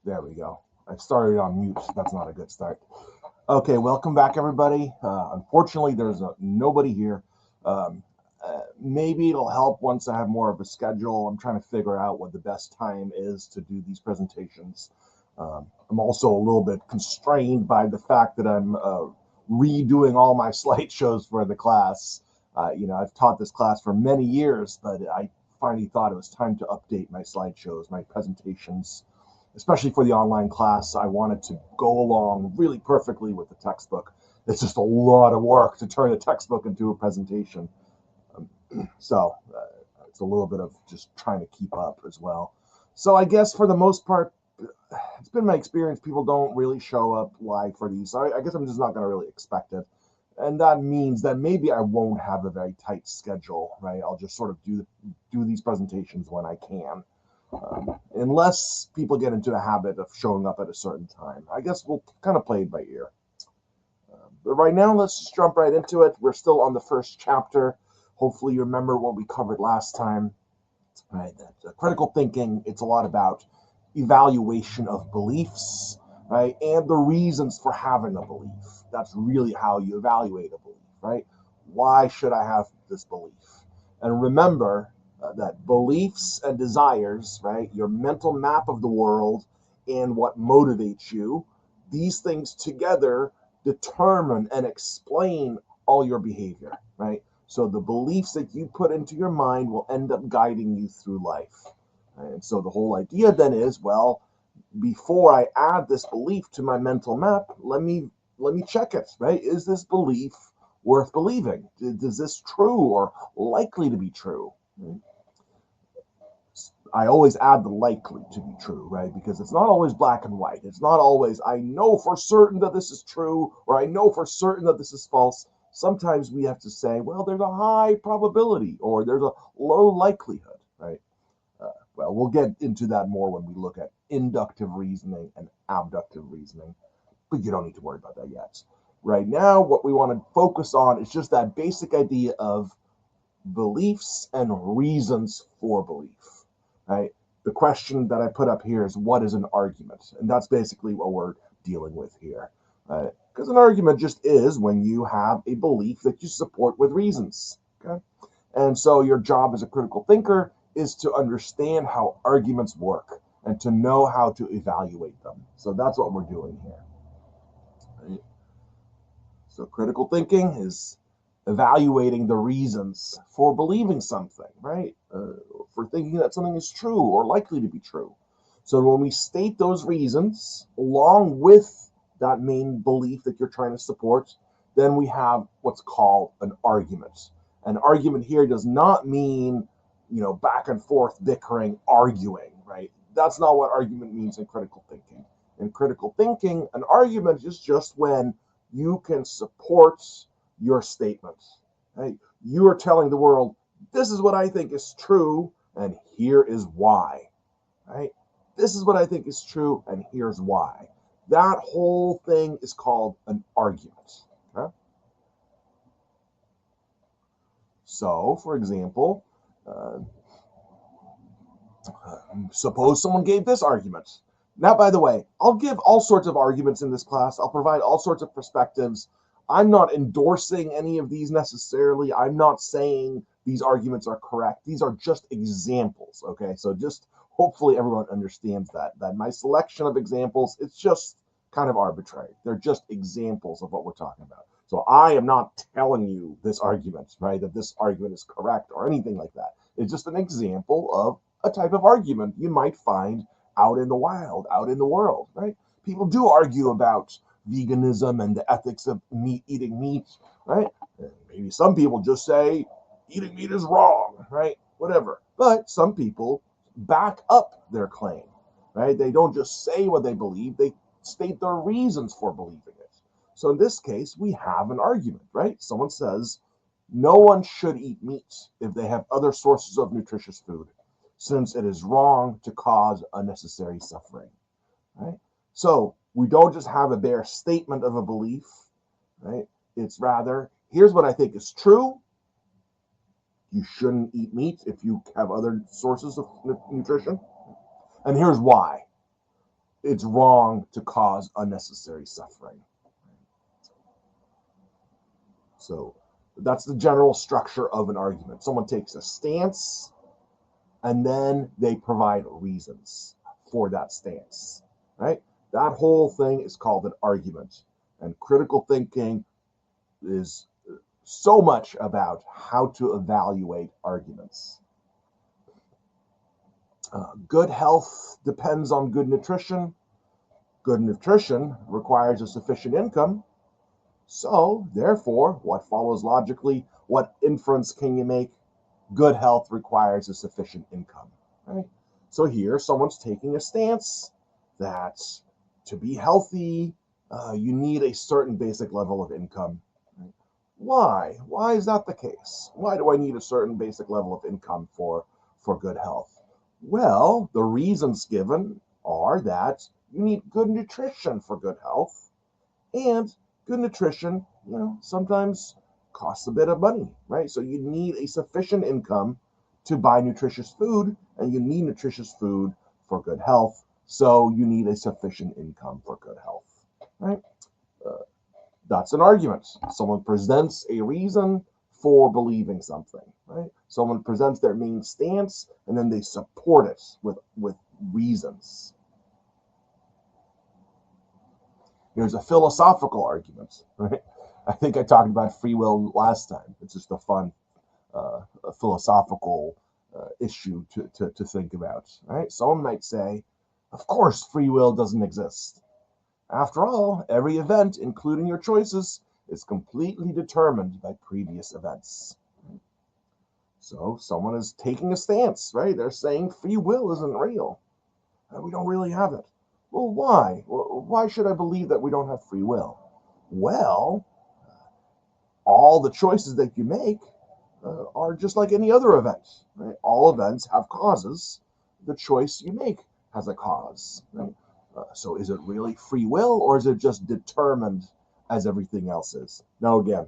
There we go. I started on mute. That's not a good start. Okay, welcome back, everybody. Unfortunately, there's nobody here. Um, Maybe it'll help once I have more of a schedule. I'm trying to figure out what the best time is to do these presentations. I'm also a little bit constrained by the fact that I'm redoing all my slideshows for the class. I've taught this class for many years, but I finally thought it was time to update my slideshows, my presentations, especially for the online class. I wanted to go along really perfectly with the textbook. It's just a lot of work to turn a textbook into a presentation. So it's a little bit of just trying to keep up as well. So I guess for the most part, it's been my experience, people don't really show up live for these. So I guess I'm just not going to really expect it. And that means that maybe I won't have a very tight schedule, right? I'll just sort of do these presentations when I can. Unless people get into the habit of showing up at a certain time. I guess we'll kind of play it by ear. But right now, let's just jump right into it. We're still on the first chapter. Hopefully, you remember what we covered last time. Right, that critical thinking. It's a lot about evaluation of beliefs, right, and the reasons for having a belief. That's really how you evaluate a belief, right? Why should I have this belief? And remember that beliefs and desires, right, your mental map of the world and what motivates you, these things together determine and explain all your behavior, right? So the beliefs that you put into your mind will end up guiding you through life. And so the whole idea then is, well, before I add this belief to my mental map, let me check it, right? Is this belief worth believing? Is this true or likely to be true? I always add the likely to be true, right? Because it's not always black and white. It's not always, I know for certain that this is true, or I know for certain that this is false. Sometimes we have to say, well, there's a high probability, or there's a low likelihood, right? Well, we'll get into that more when we look at inductive reasoning and abductive reasoning, but you don't need to worry about that yet. Right now, what we want to focus on is just that basic idea of beliefs and reasons for belief, right? The question that I put up here is, what is an argument? And that's basically what we're dealing with here. Because an argument just is when you have a belief that you support with reasons. Okay? And so your job as a critical thinker is to understand how arguments work and to know how to evaluate them. So that's what we're doing here. Right? So critical thinking is evaluating the reasons for believing something, right? For thinking that something is true or likely to be true. So when we state those reasons along with that main belief that you're trying to support, then we have what's called an argument. An argument here does not mean, back and forth bickering, arguing, right? That's not what argument means in critical thinking. In critical thinking, an argument is just when you can support your statements. Right? You are telling the world, this is what I think is true, and here is why. Right? This is what I think is true, and here's why. That whole thing is called an argument. Okay? So, for example, uh, suppose someone gave this argument. Now, by the way, I'll give all sorts of arguments in this class. I'll provide all sorts of perspectives. I'm not endorsing any of these necessarily. I'm not saying these arguments are correct. These are just examples, okay? So just hopefully everyone understands that my selection of examples, it's just kind of arbitrary. They're just examples of what we're talking about. So I am not telling you this argument, right, that this argument is correct or anything like that. It's just an example of a type of argument you might find out in the wild, out in the world, right? People do argue about veganism and the ethics of eating meat, right? Maybe some people just say eating meat is wrong, right? Whatever. But some people back up their claim, right? They don't just say what they believe, they state their reasons for believing it. So in this case, we have an argument, right? Someone says no one should eat meat if they have other sources of nutritious food, since it is wrong to cause unnecessary suffering. Right? So we don't just have a bare statement of a belief, right? It's rather, here's what I think is true. You shouldn't eat meat if you have other sources of nutrition. And here's why. it's wrong to cause unnecessary suffering. So that's the general structure of an argument. Someone takes a stance, and then they provide reasons for that stance, right? That whole thing is called an argument. And critical thinking is so much about how to evaluate arguments. Good health depends on good nutrition. Good nutrition requires a sufficient income. So, therefore, what follows logically? What inference can you make? Good health requires a sufficient income. Right? So here, someone's taking a stance that to be healthy, you need a certain basic level of income. Right? Why? Why is that the case? Why do I need a certain basic level of income for good health? Well, the reasons given are that you need good nutrition for good health, and good nutrition, sometimes costs a bit of money, right? So you need a sufficient income to buy nutritious food, and you need nutritious food for good health. So you need a sufficient income for good health, right? That's an argument. Someone presents a reason for believing something, right? Someone presents their main stance, and then they support it with reasons. There's a philosophical argument, right? I think I talked about free will last time. It's just a fun philosophical issue to think about, right? Someone might say, of course, free will doesn't exist. After all, every event, including your choices, is completely determined by previous events. So someone is taking a stance, right? They're saying free will isn't real. We don't really have it. Well, why? Why should I believe that we don't have free will? Well, all the choices that you make are just like any other event. Right? All events have causes. The choice you make has a cause. Right? So is it really free will, or is it just determined as everything else is? Now, again,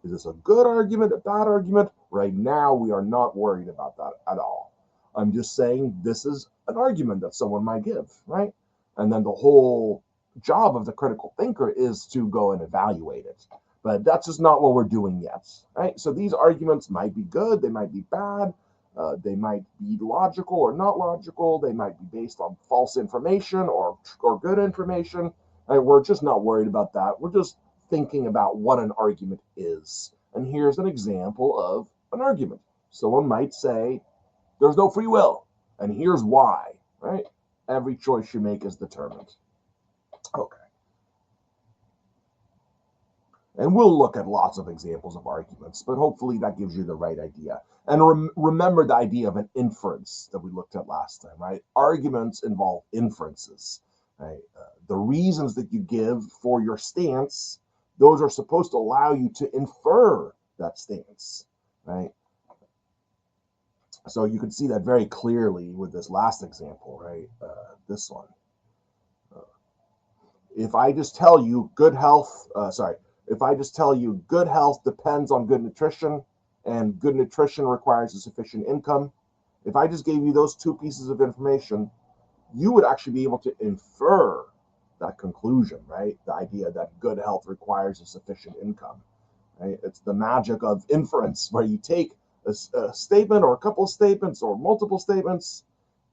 is this a good argument, a bad argument? Right now, we are not worried about that at all. I'm just saying this is an argument that someone might give, right? And then the whole job of the critical thinker is to go and evaluate it. But that's just not what we're doing yet, right? So these arguments might be good, they might be bad, they might be logical or not logical, they might be based on false information or good information. Right? We're just not worried about that. We're just thinking about what an argument is. And here's an example of an argument. Someone might say, there's no free will, and here's why, right? Every choice you make is determined. Okay. And we'll look at lots of examples of arguments, but hopefully that gives you the right idea. And remember the idea of an inference that we looked at last time, right? Arguments involve inferences, right? The reasons that you give for your stance, those are supposed to allow you to infer that stance, right? So you can see that very clearly with this last example, right? This one. If I just tell you good health, if I just tell you good health depends on good nutrition, and good nutrition requires a sufficient income, if I just gave you those two pieces of information, you would actually be able to infer that conclusion, right? The idea that good health requires a sufficient income, right? It's the magic of inference, where you take a statement or a couple of statements or multiple statements,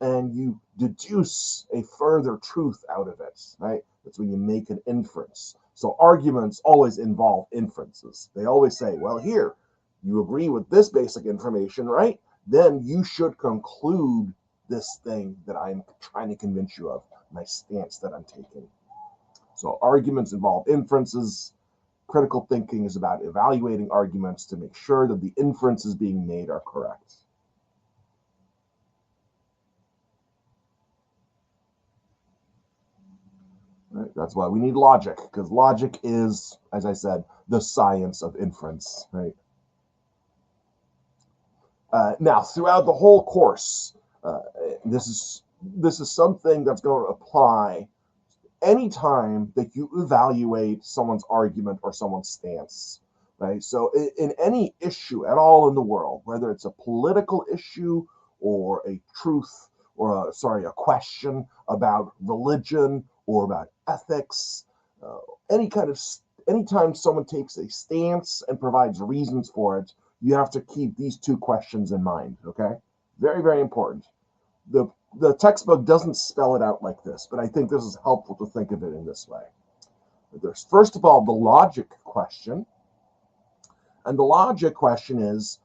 and you deduce a further truth out of it, right? That's when you make an inference. So arguments always involve inferences. They always say, well, here, you agree with this basic information, right? Then you should conclude this thing that I'm trying to convince you of, my stance that I'm taking. So arguments involve inferences. Critical thinking is about evaluating arguments to make sure that the inferences being made are correct. Right? That's why we need logic, because logic is, as I said, the science of inference. Right? Now, throughout the whole course, this is something that's going to apply anytime that you evaluate someone's argument or someone's stance, right? So in any issue at all in the world, whether it's a political issue or a truth or a question about religion or about ethics, uh, anytime someone takes a stance and provides reasons for it, you have to keep these two questions in mind, okay? Very, very important. The textbook doesn't spell it out like this, but I think this is helpful to think of it in this way. There's, first of all, the logic question. And the logic question is,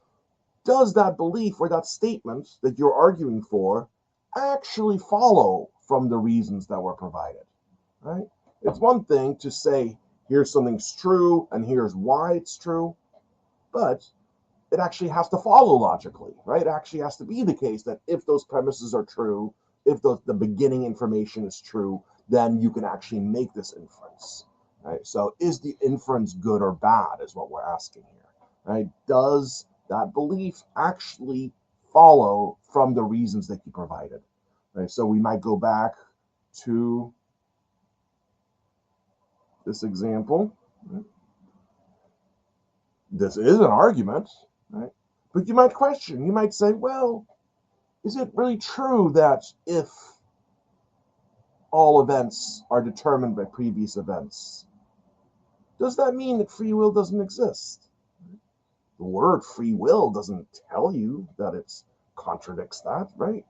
does that belief or that statement that you're arguing for actually follow from the reasons that were provided, right? It's one thing to say, here's something's true and here's why it's true, but it actually has to follow logically, right? It actually has to be the case that if those premises are true, if the beginning information is true, then you can actually make this inference, right? So is the inference good or bad is what we're asking here, right? Does that belief actually follow from the reasons that you provided, right? So we might go back to this example. This is an argument, right? But you might question, you might say, well, is it really true that if all events are determined by previous events, does that mean that free will doesn't exist? The word free will doesn't tell you that it contradicts that, right?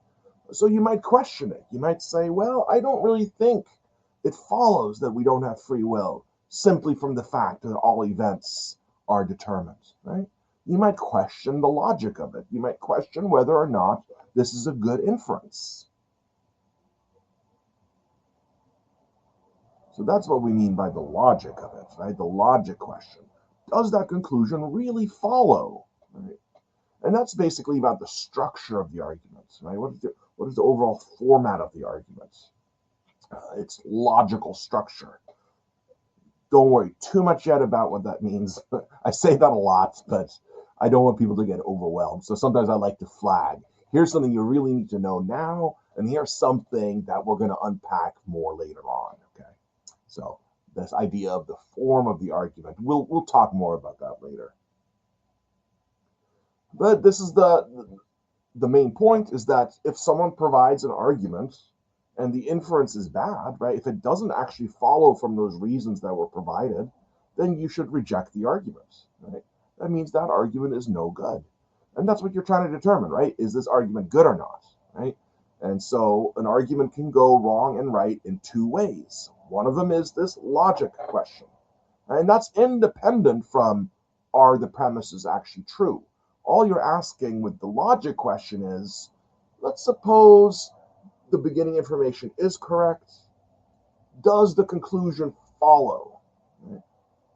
So you might question it. You might say, well, I don't really think it follows that we don't have free will simply from the fact that all events are determined, right? You might question the logic of it. You might question whether or not this is a good inference. So that's what we mean by the logic of it, right? The logic question. Does that conclusion really follow, right? And that's basically about the structure of the argument, right? What is the overall format of the argument? Its logical structure. Don't worry too much yet about what that means. I say that a lot, but I don't want people to get overwhelmed. So sometimes I like to flag. Here's something you really need to know now, and here's something that we're going to unpack more later on. Okay. So this idea of the form of the argument, we'll talk more about that later. But this is the main point is that if someone provides an argument and the inference is bad, right? If it doesn't actually follow from those reasons that were provided, then you should reject the argument, right? That means that argument is no good. And that's what you're trying to determine, right? Is this argument good or not, right? And so an argument can go wrong and right in two ways. One of them is this logic question, and that's independent from are the premises actually true? All you're asking with the logic question is, let's suppose the beginning information is correct. Does the conclusion follow? Right?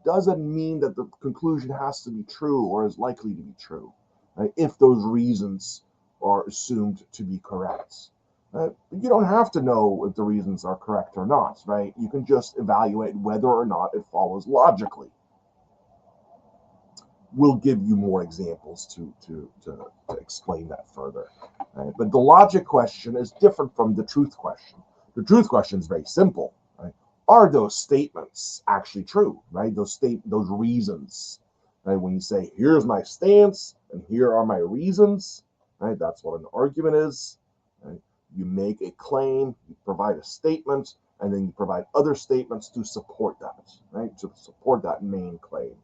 Does it mean that the conclusion has to be true or is likely to be true, right? If those reasons are assumed to be correct. You don't have to know if the reasons are correct or not, right? You can just evaluate whether or not it follows logically. We'll give you more examples to explain that further. Right? But the logic question is different from the truth question. The truth question is very simple. Right? Are those statements actually true? Right? Those reasons. Right? When you say, here's my stance and here are my reasons, right? That's what an argument is. Right? You make a claim, you provide a statement, and then you provide other statements to support that, right? To support that main claim.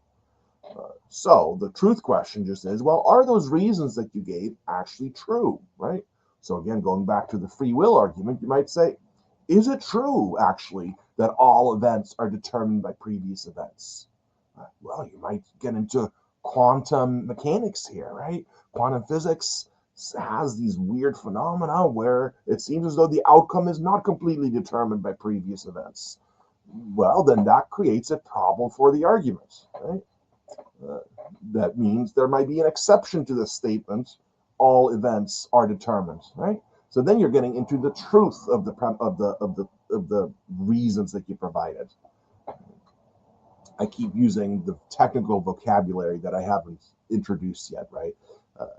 So the truth question just is, well, are those reasons that you gave actually true, right? So again, going back to the free will argument, you might say, is it true actually that all events are determined by previous events? Well, you might get into quantum mechanics here, right? Quantum physics has these weird phenomena where it seems as though the outcome is not completely determined by previous events. Well, then that creates a problem for the argument, right? That means there might be an exception to the statement, all events are determined, right? So then you're getting into the truth of the reasons that you provided. I keep using the technical vocabulary that I haven't introduced yet, right?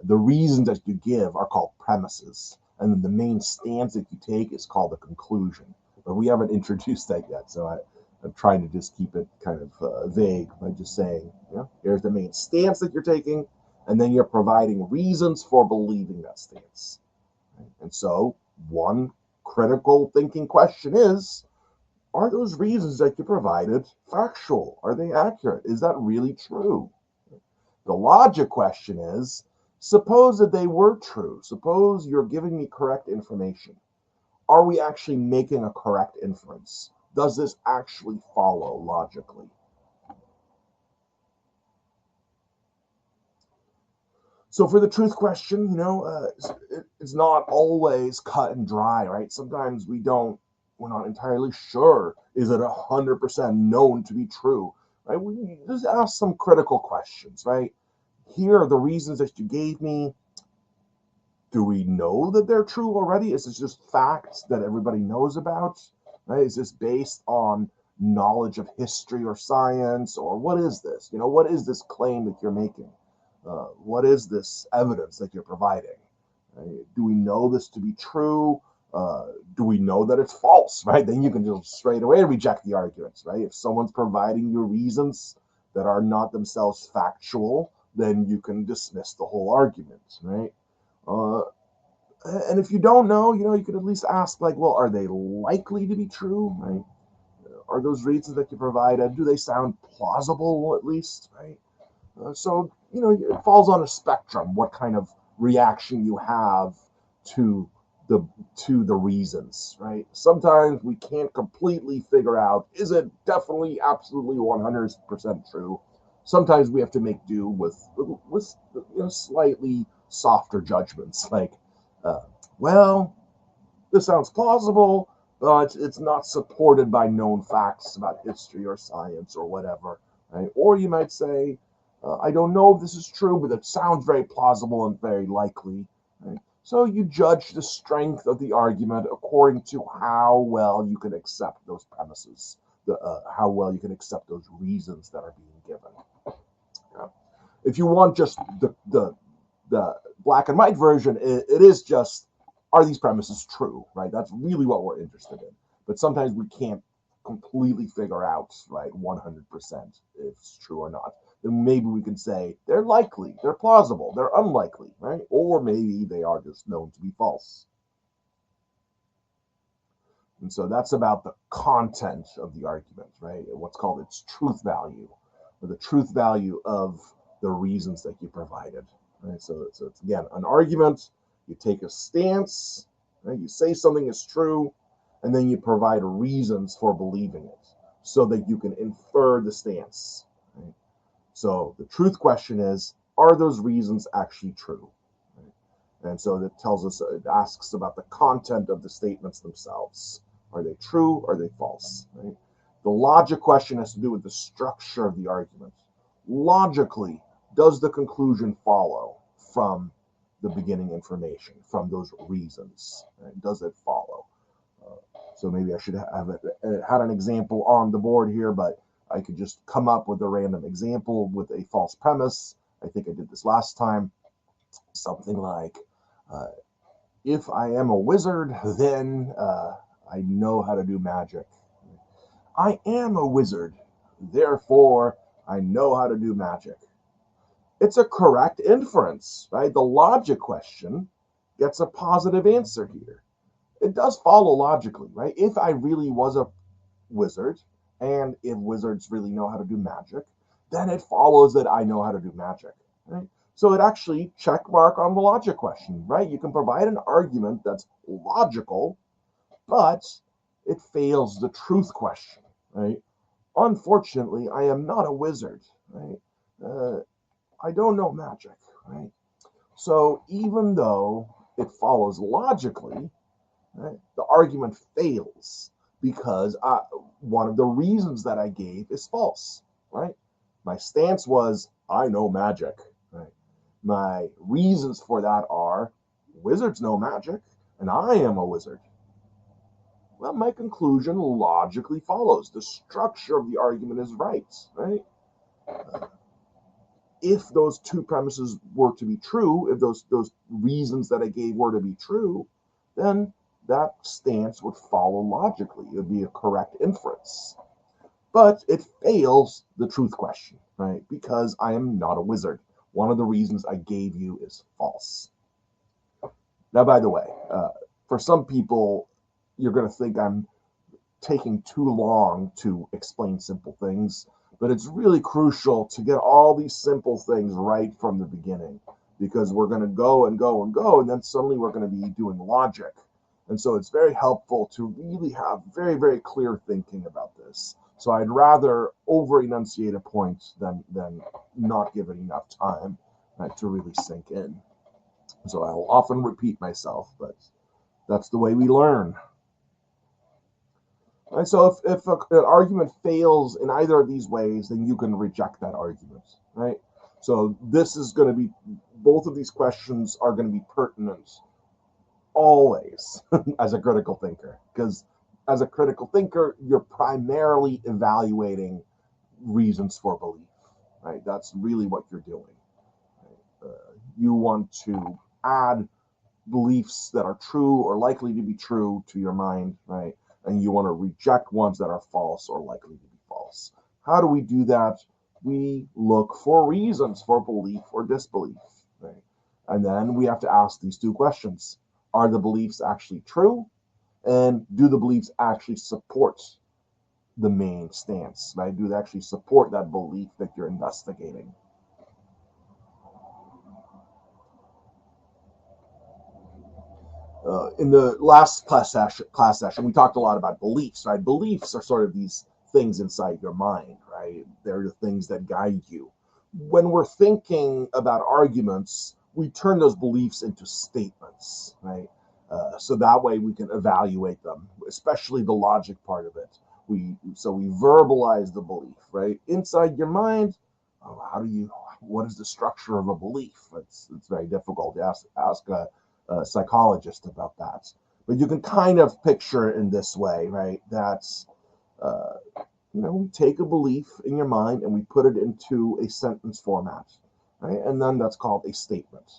The reasons that you give are called premises, and then the main stance that you take is called a conclusion. But we haven't introduced that yet, so I'm trying to just keep it kind of vague by just saying, here's the main stance that you're taking, and then you're providing reasons for believing that stance. Right? And so one critical thinking question is, are those reasons that you provided factual? Are they accurate? Is that really true? The logic question is, suppose that they were true. Suppose you're giving me correct information. Are we actually making a correct inference? Does this actually follow logically? So for the truth question, it's not always cut and dry, right? Sometimes we're not entirely sure. Is it 100% known to be true, right? We just ask some critical questions, right? Here are the reasons that you gave me. Do we know that they're true already? Is this just facts that everybody knows about? Right? Is this based on knowledge of history or science, or what is this? What is this claim that you're making? What is this evidence that you're providing? Right? Do we know this to be true? Do we know that it's false? Right? Then you can just straight away reject the arguments. Right? If someone's providing you reasons that are not themselves factual, then you can dismiss the whole argument. Right? Uh, and if you don't know, you could at least ask, like, well, are they likely to be true? Right? Are those reasons that you provided, do they sound plausible at least? Right? So, it falls on a spectrum what kind of reaction you have to the reasons, right? Sometimes we can't completely figure out, is it definitely absolutely 100% true? Sometimes we have to make do with slightly softer judgments, like, uh, well, this sounds plausible, but it's not supported by known facts about history or science or whatever, right? Or you might say, I don't know if this is true, but it sounds very plausible and very likely, right? So you judge the strength of the argument according to how well you can accept those premises, how well you can accept those reasons that are being given. Yeah. If you want just the black and white version, it is just, are these premises true, right? That's really what we're interested in. But sometimes we can't completely figure out, right, 100% if it's true or not. Then maybe we can say they're likely, they're plausible, they're unlikely, right? Or maybe they are just known to be false. And so that's about the content of the argument, right? What's called its truth value, or the truth value of the reasons that you provided. Right? So it's again an argument. You take a stance, right? You say something is true, and then you provide reasons for believing it, so that you can infer the stance. Right? So the truth question is: are those reasons actually true? Right? And so it asks about the content of the statements themselves. Are they true? Are they false? Right? The logic question has to do with the structure of the argument. Logically, does the conclusion follow from the beginning information, from those reasons? Right? Does it follow? So maybe I should have had an example on the board here, but I could just come up with a random example with a false premise. I think I did this last time. Something like, if I am a wizard, then I know how to do magic. I am a wizard, therefore I know how to do magic. It's a correct inference, right? The logic question gets a positive answer here. It does follow logically, right? If I really was a wizard, and if wizards really know how to do magic, then it follows that I know how to do magic, right? So it actually check mark on the logic question, right? You can provide an argument that's logical, but it fails the truth question, right? Unfortunately, I am not a wizard, right? I don't know magic, right? So even though it follows logically, right, the argument fails because one of the reasons that I gave is false, right? My stance was, I know magic, right? My reasons for that are, wizards know magic, and I am a wizard. Well, my conclusion logically follows. The structure of the argument is right, right? If those two premises were to be true, if those reasons that I gave were to be true, then that stance would follow logically. It would be a correct inference. But it fails the truth question, right? Because I am not a wizard. One of the reasons I gave you is false. Now, by the way, for some people, you're going to think I'm taking too long to explain simple things, but it's really crucial to get all these simple things right from the beginning, because we're going to go and go and go, and then suddenly we're going to be doing logic. And so it's very helpful to really have very, very clear thinking about this. So I'd rather over enunciate a point than not give it enough time, right, to really sink in. So I'll often repeat myself, but that's the way we learn. And so if an argument fails in either of these ways, then you can reject that argument, right? So this is going to be, both of these questions are going to be pertinent always as a critical thinker, because as a critical thinker, you're primarily evaluating reasons for belief, right? That's really what you're doing. You want to add beliefs that are true or likely to be true to your mind, right? And you want to reject ones that are false or likely to be false. How do we do that? We look for reasons for belief or disbelief, right? And then we have to ask these two questions. Are the beliefs actually true? And do the beliefs actually support the main stance, right? Do they actually support that belief that you're investigating? In the last class session, we talked a lot about beliefs, right? Beliefs are sort of these things inside your mind, right? They're the things that guide you. When we're thinking about arguments, we turn those beliefs into statements, right? So that way we can evaluate them, especially the logic part of it. We verbalize the belief, right? Inside your mind, what is the structure of a belief? It's very difficult to ask a psychologist about that. But you can kind of picture it in this way, right? That's, we take a belief in your mind and we put it into a sentence format, right? And then that's called a statement.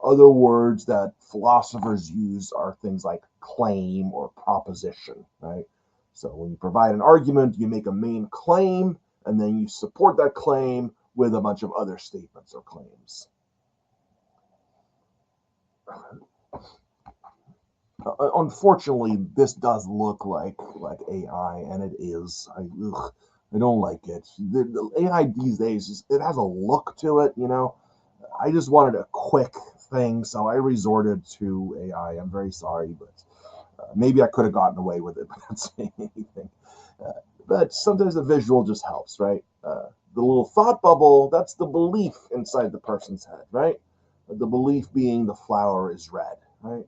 Other words that philosophers use are things like claim or proposition, right? So when you provide an argument, you make a main claim, and then you support that claim with a bunch of other statements or claims. Unfortunately, this does look like AI, and it is. I don't like it. The AI these days, it has a look to it, I just wanted a quick thing, so I resorted to AI. I'm very sorry, but maybe I could have gotten away with it without saying anything. But sometimes the visual just helps, right? The little thought bubble, that's the belief inside the person's head, right? The belief being the flower is red, right?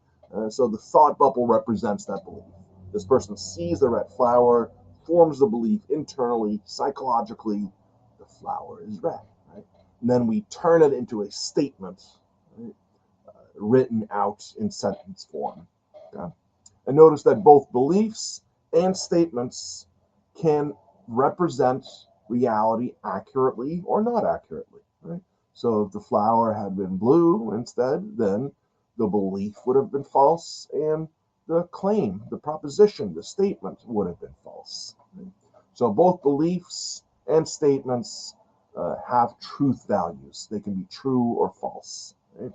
So the thought bubble represents that belief. This person sees the red flower, forms the belief internally, psychologically, the flower is red, right? And then we turn it into a statement, right? Written out in sentence form. Okay? And notice that both beliefs and statements can represent reality accurately or not accurately, right? So if the flower had been blue instead, then the belief would have been false, and the claim, the proposition, the statement would have been false. Right? So both beliefs and statements have truth values. They can be true or false. Right?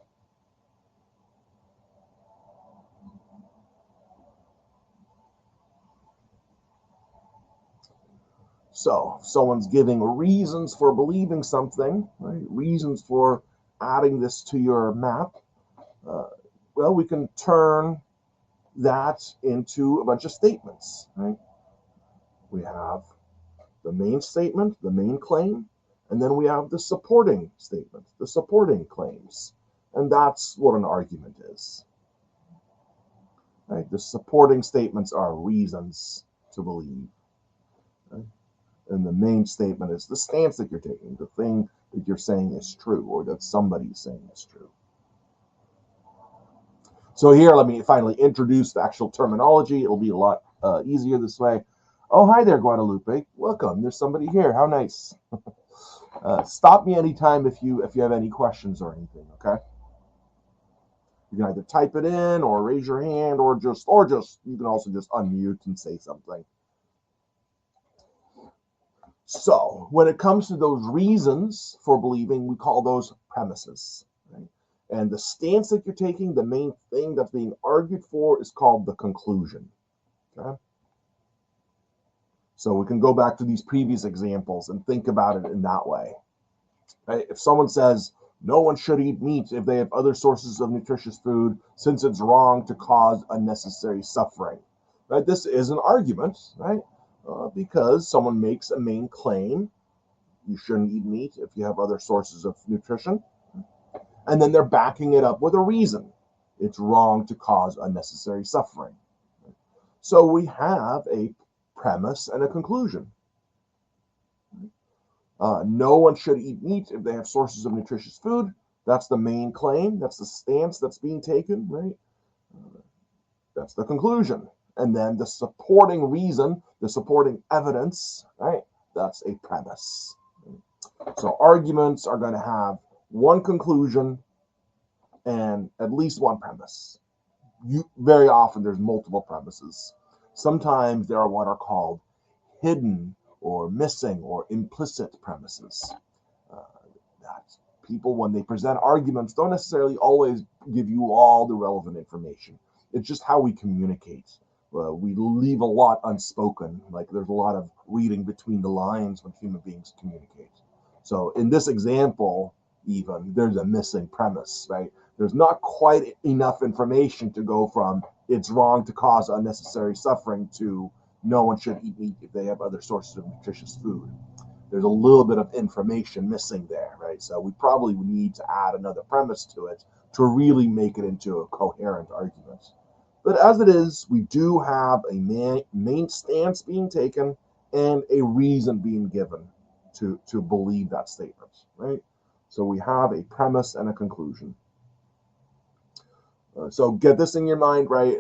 So if someone's giving reasons for believing something, right? Reasons for adding this to your map. Well, we can turn that into a bunch of statements, right? We have the main statement, the main claim, and then we have the supporting statement, the supporting claims. And that's what an argument is. Right? The supporting statements are reasons to believe. Right? And the main statement is the stance that you're taking, the thing that you're saying is true, or that somebody's saying is true. So here, let me finally introduce the actual terminology. It'll be a lot easier this way. Oh, hi there, Guadalupe. Welcome. There's somebody here. How nice. Stop me anytime if you have any questions or anything. Okay. You can either type it in or raise your hand, or just you can also just unmute and say something. So when it comes to those reasons for believing, we call those premises. Right? And the stance that you're taking, the main thing that's being argued for, is called the conclusion. Okay? So we can go back to these previous examples and think about it in that way. Right? If someone says no one should eat meat if they have other sources of nutritious food, since it's wrong to cause unnecessary suffering. Right? This is an argument, right? Because someone makes a main claim, you shouldn't eat meat if you have other sources of nutrition, and then they're backing it up with a reason. It's wrong to cause unnecessary suffering. So we have a premise and a conclusion. No one should eat meat if they have sources of nutritious food. That's the main claim. That's the stance that's being taken, right? That's the conclusion. And then the supporting reason, the supporting evidence, right? That's a premise. So arguments are going to have one conclusion and at least one premise. Very often there's multiple premises. Sometimes there are what are called hidden or missing or implicit premises. That people, when they present arguments, don't necessarily always give you all the relevant information. It's just how we communicate. We leave a lot unspoken. Like there's a lot of reading between the lines when human beings communicate. So in this example, even there's a missing premise, right? There's not quite enough information to go from it's wrong to cause unnecessary suffering to no one should eat meat if they have other sources of nutritious food. There's a little bit of information missing there, right? So we probably need to add another premise to it to really make it into a coherent argument. But as it is, we do have a main stance being taken and a reason being given to believe that statement, right? So we have a premise and a conclusion. So get this in your mind, right?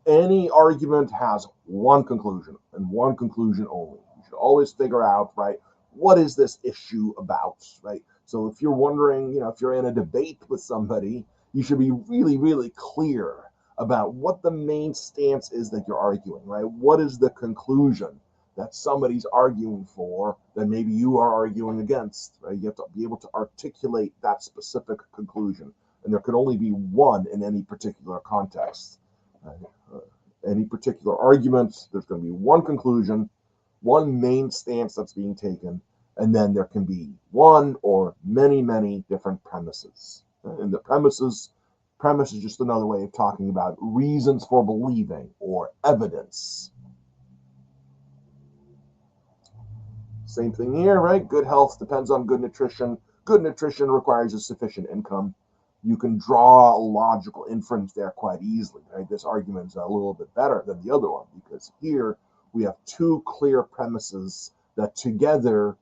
Any argument has one conclusion and one conclusion only. You should always figure out, right, what is this issue about, right? So if you're wondering, if you're in a debate with somebody, you should be really, really clear about what the main stance is that you're arguing, right? What is the conclusion that somebody's arguing for that maybe you are arguing against, right? You have to be able to articulate that specific conclusion. And there could only be one in any particular context. Any particular argument, there's going to be one conclusion, one main stance that's being taken, and then there can be one or many, many different premises. And the premise is just another way of talking about reasons for believing or evidence. Same thing here, right? Good health depends on good nutrition. Good nutrition requires a sufficient income. You can draw a logical inference there quite easily, right? This argument is a little bit better than the other one because here we have two clear premises that together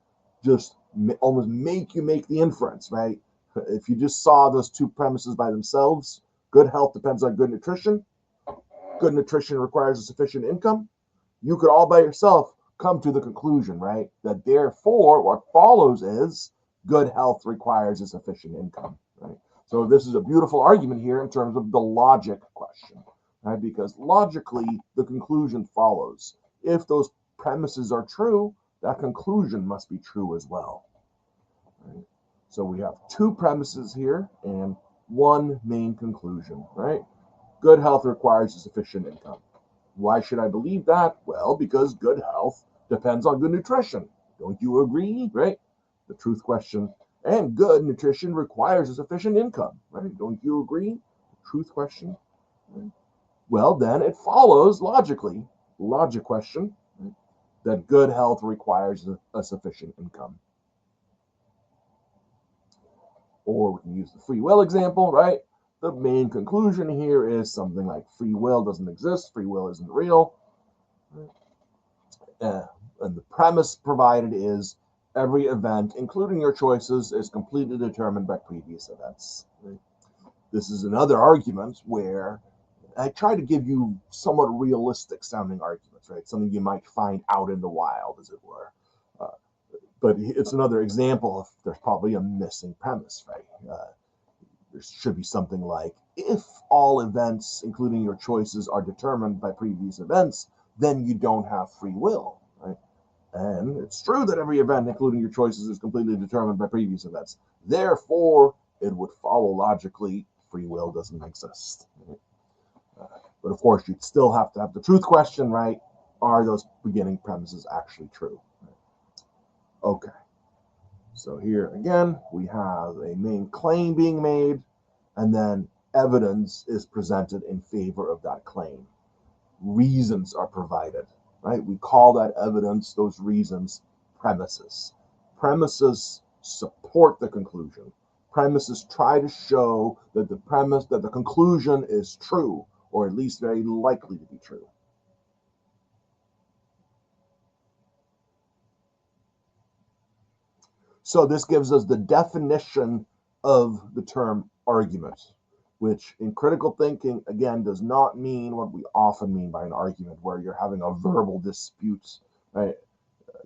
just almost make you make the inference, right? If you just saw those two premises by themselves, good health depends on good nutrition requires a sufficient income, you could all by yourself come to the conclusion, right? That therefore what follows is good health requires a sufficient income, right? So this is a beautiful argument here in terms of the logic question, right? Because logically, the conclusion follows. If those premises are true, that conclusion must be true as well. Right? So we have two premises here and one main conclusion, right? Good health requires a sufficient income. Why should I believe that? Well, because good health depends on good nutrition. Don't you agree, right? The truth question. And good nutrition requires a sufficient income, right? Don't you agree? Truth question. Right? Well, then it follows logically, logic question, right, that good health requires a sufficient income. Or we can use the free will example, right? The main conclusion here is something like free will doesn't exist, free will isn't real. Right? And the premise provided is every event, including your choices, is completely determined by previous events. Right? This is another argument where I try to give you somewhat realistic sounding arguments, right? Something you might find out in the wild, as it were. But it's another example of there's probably a missing premise, right? There should be something like, if all events, including your choices, are determined by previous events, then you don't have free will, right? And it's true that every event, including your choices, is completely determined by previous events. Therefore, it would follow logically free will doesn't exist. Right? But of course, you'd still have to have the truth question, right? are those beginning premises actually true? Okay. So here again, we have a main claim being made, and then evidence is presented in favor of that claim. Reasons are provided, right? We call that evidence, those reasons, premises. Premises support the conclusion. Premises try to show that the conclusion is true, or at least very likely to be true. So this gives us the definition of the term argument, which in critical thinking, again, does not mean what we often mean by an argument, where you're having a verbal dispute, right?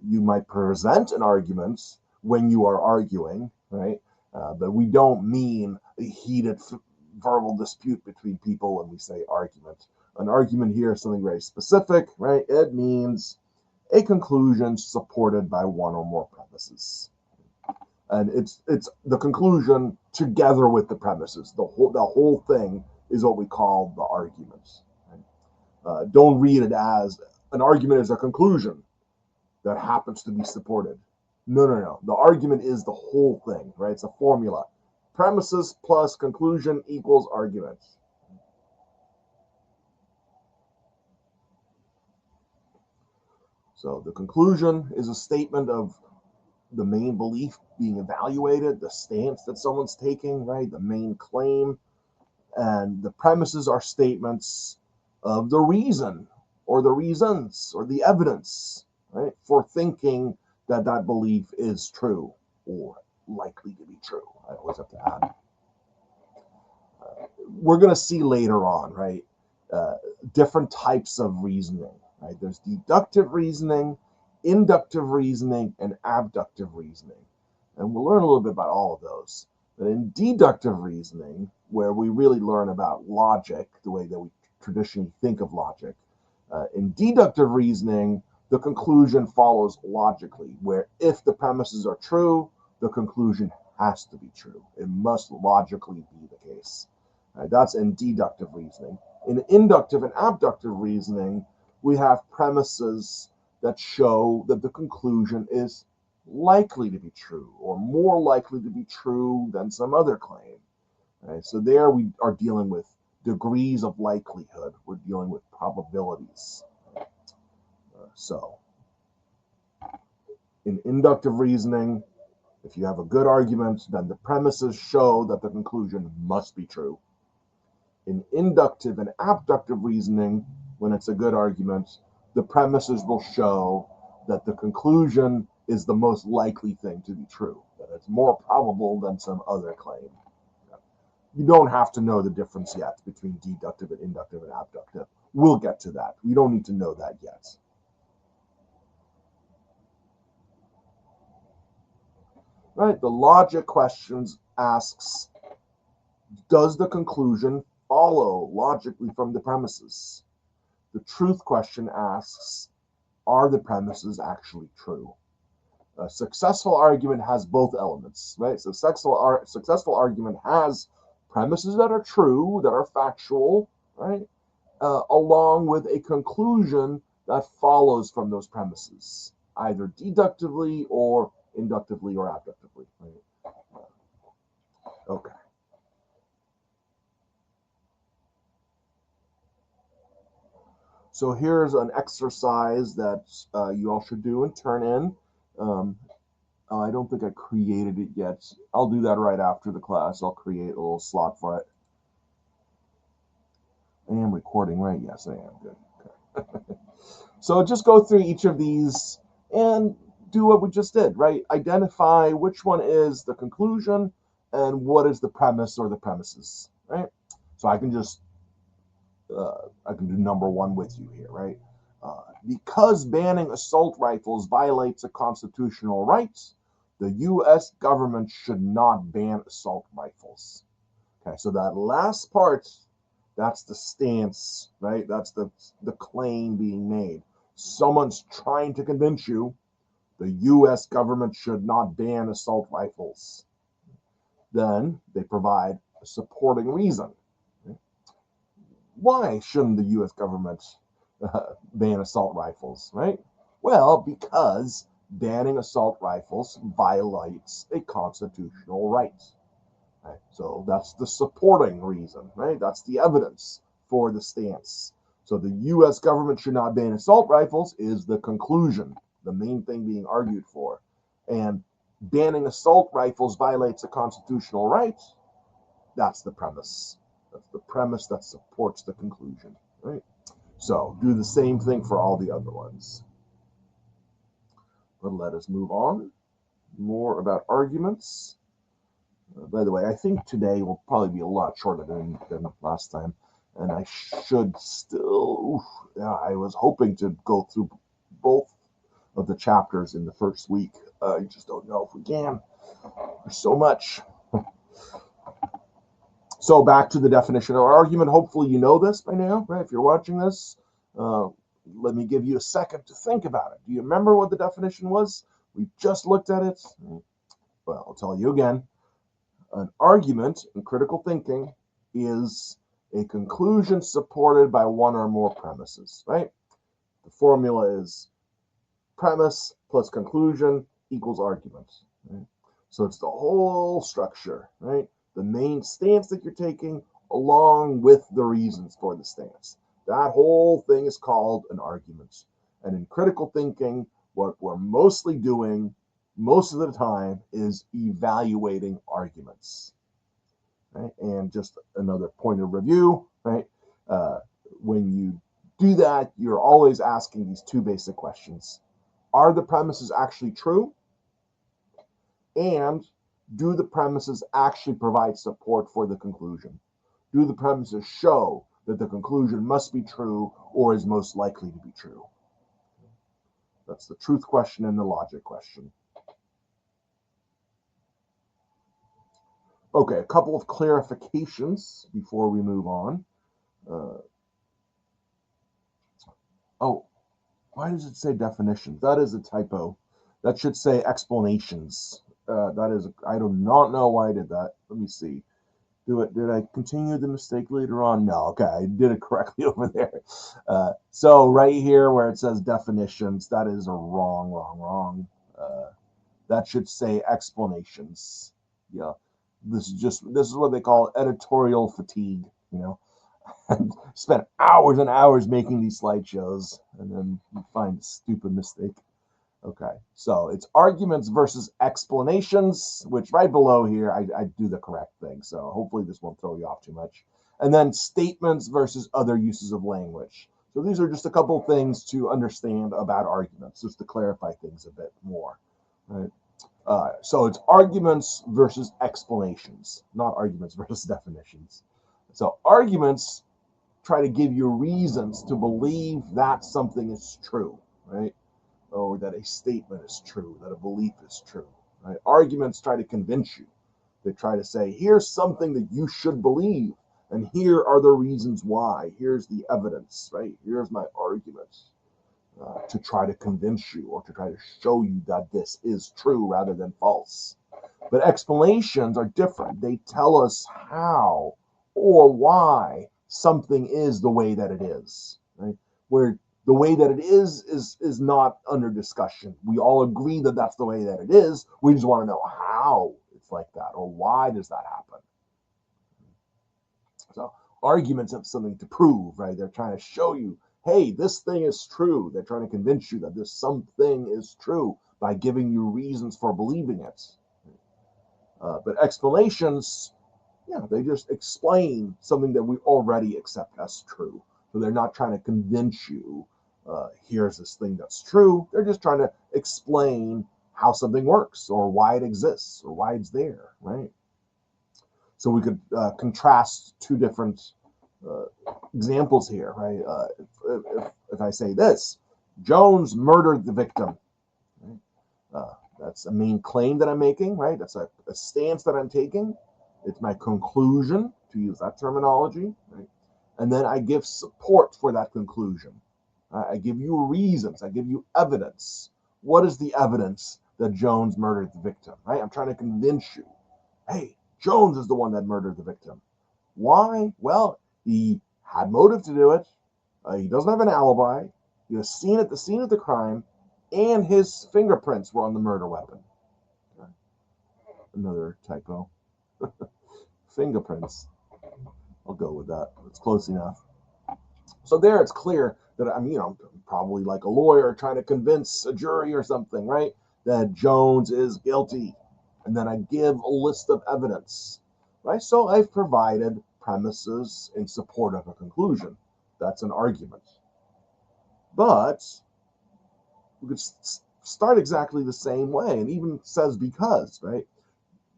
You might present an argument when you are arguing, right? But we don't mean a heated verbal dispute between people when we say argument. An argument here is something very specific, right? It means a conclusion supported by one or more premises. And it's the conclusion together with the premises. The whole thing is what we call the argument. Don't read it as an argument is a conclusion that happens to be supported. No. The argument is the whole thing, right? It's a formula. Premises plus conclusion equals argument. So the conclusion is a statement of the main belief being evaluated, the stance that someone's taking, right? The main claim. And the premises are statements of the reason or the reasons or the evidence, right, for thinking that that belief is true or likely to be true. I always have to add. We're going to see later on, right, different types of reasoning, right? There's deductive reasoning, inductive reasoning, and abductive reasoning. And we'll learn a little bit about all of those. But in deductive reasoning, where we really learn about logic, the way that we traditionally think of logic, in deductive reasoning, the conclusion follows logically, where if the premises are true, the conclusion has to be true. It must logically be the case. That's in deductive reasoning. In inductive and abductive reasoning, we have premises that show that the conclusion is likely to be true, or more likely to be true than some other claim. Right? So there we are dealing with degrees of likelihood. We're dealing with probabilities. So in inductive reasoning, if you have a good argument, then the premises show that the conclusion must be true. In inductive and abductive reasoning, when it's a good argument, the premises will show that the conclusion is the most likely thing to be true, that it's more probable than some other claim. You don't have to know the difference yet between deductive and inductive and abductive. We'll get to that. We don't need to know that yet. Right? The logic questions asks, does the conclusion follow logically from the premises? The truth question asks, are the premises actually true? A successful argument has both elements, right? So successful argument has premises that are true, that are factual, right? Along with a conclusion that follows from those premises, either deductively or inductively or abductively. Right? Okay. So here's an exercise that you all should do and turn in. I don't think I created it yet. I'll do that right after the class. I'll create a little slot for it. I am recording, right? Yes, I am. Good. Okay. So just go through each of these and do what we just did, right? Identify which one is the conclusion and what is the premise or the premises, right? So I can just, I can do number one with you here, right? Because banning assault rifles violates a constitutional right, the U.S. government should not ban assault rifles. Okay, so that last part, that's the stance, right? That's the claim being made. Someone's trying to convince you the U.S. government should not ban assault rifles. Then they provide a supporting reason. Why shouldn't the U.S. government ban assault rifles, right? Well, because banning assault rifles violates a constitutional right. Right? So that's the supporting reason, right? That's the evidence for the stance. So the U.S. government should not ban assault rifles is the conclusion, the main thing being argued for. And banning assault rifles violates a constitutional right. That's the premise. That's the premise that supports the conclusion, right? So do the same thing for all the other ones. But let us move on. More about arguments. By the way, I think today will probably be a lot shorter than last time. And I should still, yeah, I was hoping to go through both of the chapters in the first week. I just don't know if we can. There's so much. So back to the definition of argument. Hopefully you know this by now, right? If you're watching this, let me give you a second to think about it. Do you remember what the definition was? We just looked at it. Well, I'll tell you again. An argument in critical thinking is a conclusion supported by one or more premises, right? The formula is premise plus conclusion equals argument, right? So it's the whole structure, right? The main stance that you're taking along with the reasons for the stance. That whole thing is called an argument. And in critical thinking, what we're mostly doing most of the time is evaluating arguments. Right? And just another point of review, right? When you do that, you're always asking these two basic questions. Are the premises actually true? And do the premises actually provide support for the conclusion? Do the premises show that the conclusion must be true or is most likely to be true? That's the truth question and the logic question. Okay, a couple of clarifications before we move on. Oh, why does it say definitions? That is a typo. That should say explanations. That is, I do not know why I did that. Let me see. Did I continue the mistake later on? No, okay, I did it correctly over there. So right here where it says definitions, that is a wrong. That should say explanations. Yeah, this is what they call editorial fatigue. You know, spent hours and hours making these slideshows, and then you find a stupid mistake. Okay, so it's arguments versus explanations, which right below here, I do the correct thing. So hopefully this won't throw you off too much. And then statements versus other uses of language. So these are just a couple things to understand about arguments, just to clarify things a bit more. Right? So it's arguments versus explanations, not arguments versus definitions. So arguments try to give you reasons to believe that something is true, right? Or that a statement is true, that a belief is true. Right? Arguments try to convince you. They try to say, here's something that you should believe, and here are the reasons why. Here's the evidence, right? Here's my arguments to try to convince you or to try to show you that this is true rather than false. But explanations are different. They tell us how or why something is the way that it is, right? Where the way that it is not under discussion. We all agree that that's the way that it is. We just want to know how it's like that or why does that happen. So arguments have something to prove, right? They're trying to show you, hey, this thing is true. They're trying to convince you that this something is true by giving you reasons for believing it. But explanations, yeah, they just explain something that we already accept as true. So they're not trying to convince you, here's this thing that's true. They're just trying to explain how something works or why it exists or why it's there, right? So we could contrast two different examples here, right? If I say this, Jones murdered the victim. Right? That's a main claim that I'm making, right? That's a stance that I'm taking. It's my conclusion, to use that terminology, right? And then I give support for that conclusion. I give you reasons. I give you evidence. What is the evidence that Jones murdered the victim, right? I'm trying to convince you, hey, Jones is the one that murdered the victim. Why? Well, he had motive to do it. He doesn't have an alibi. He was seen at the scene of the crime, and his fingerprints were on the murder weapon. Another typo. Fingerprints. I'll go with that. It's close enough. So there it's clear that I'm, probably like a lawyer trying to convince a jury or something, right? That Jones is guilty. And then I give a list of evidence, right? So I've provided premises in support of a conclusion. That's an argument. But we could start exactly the same way, and even says because, right?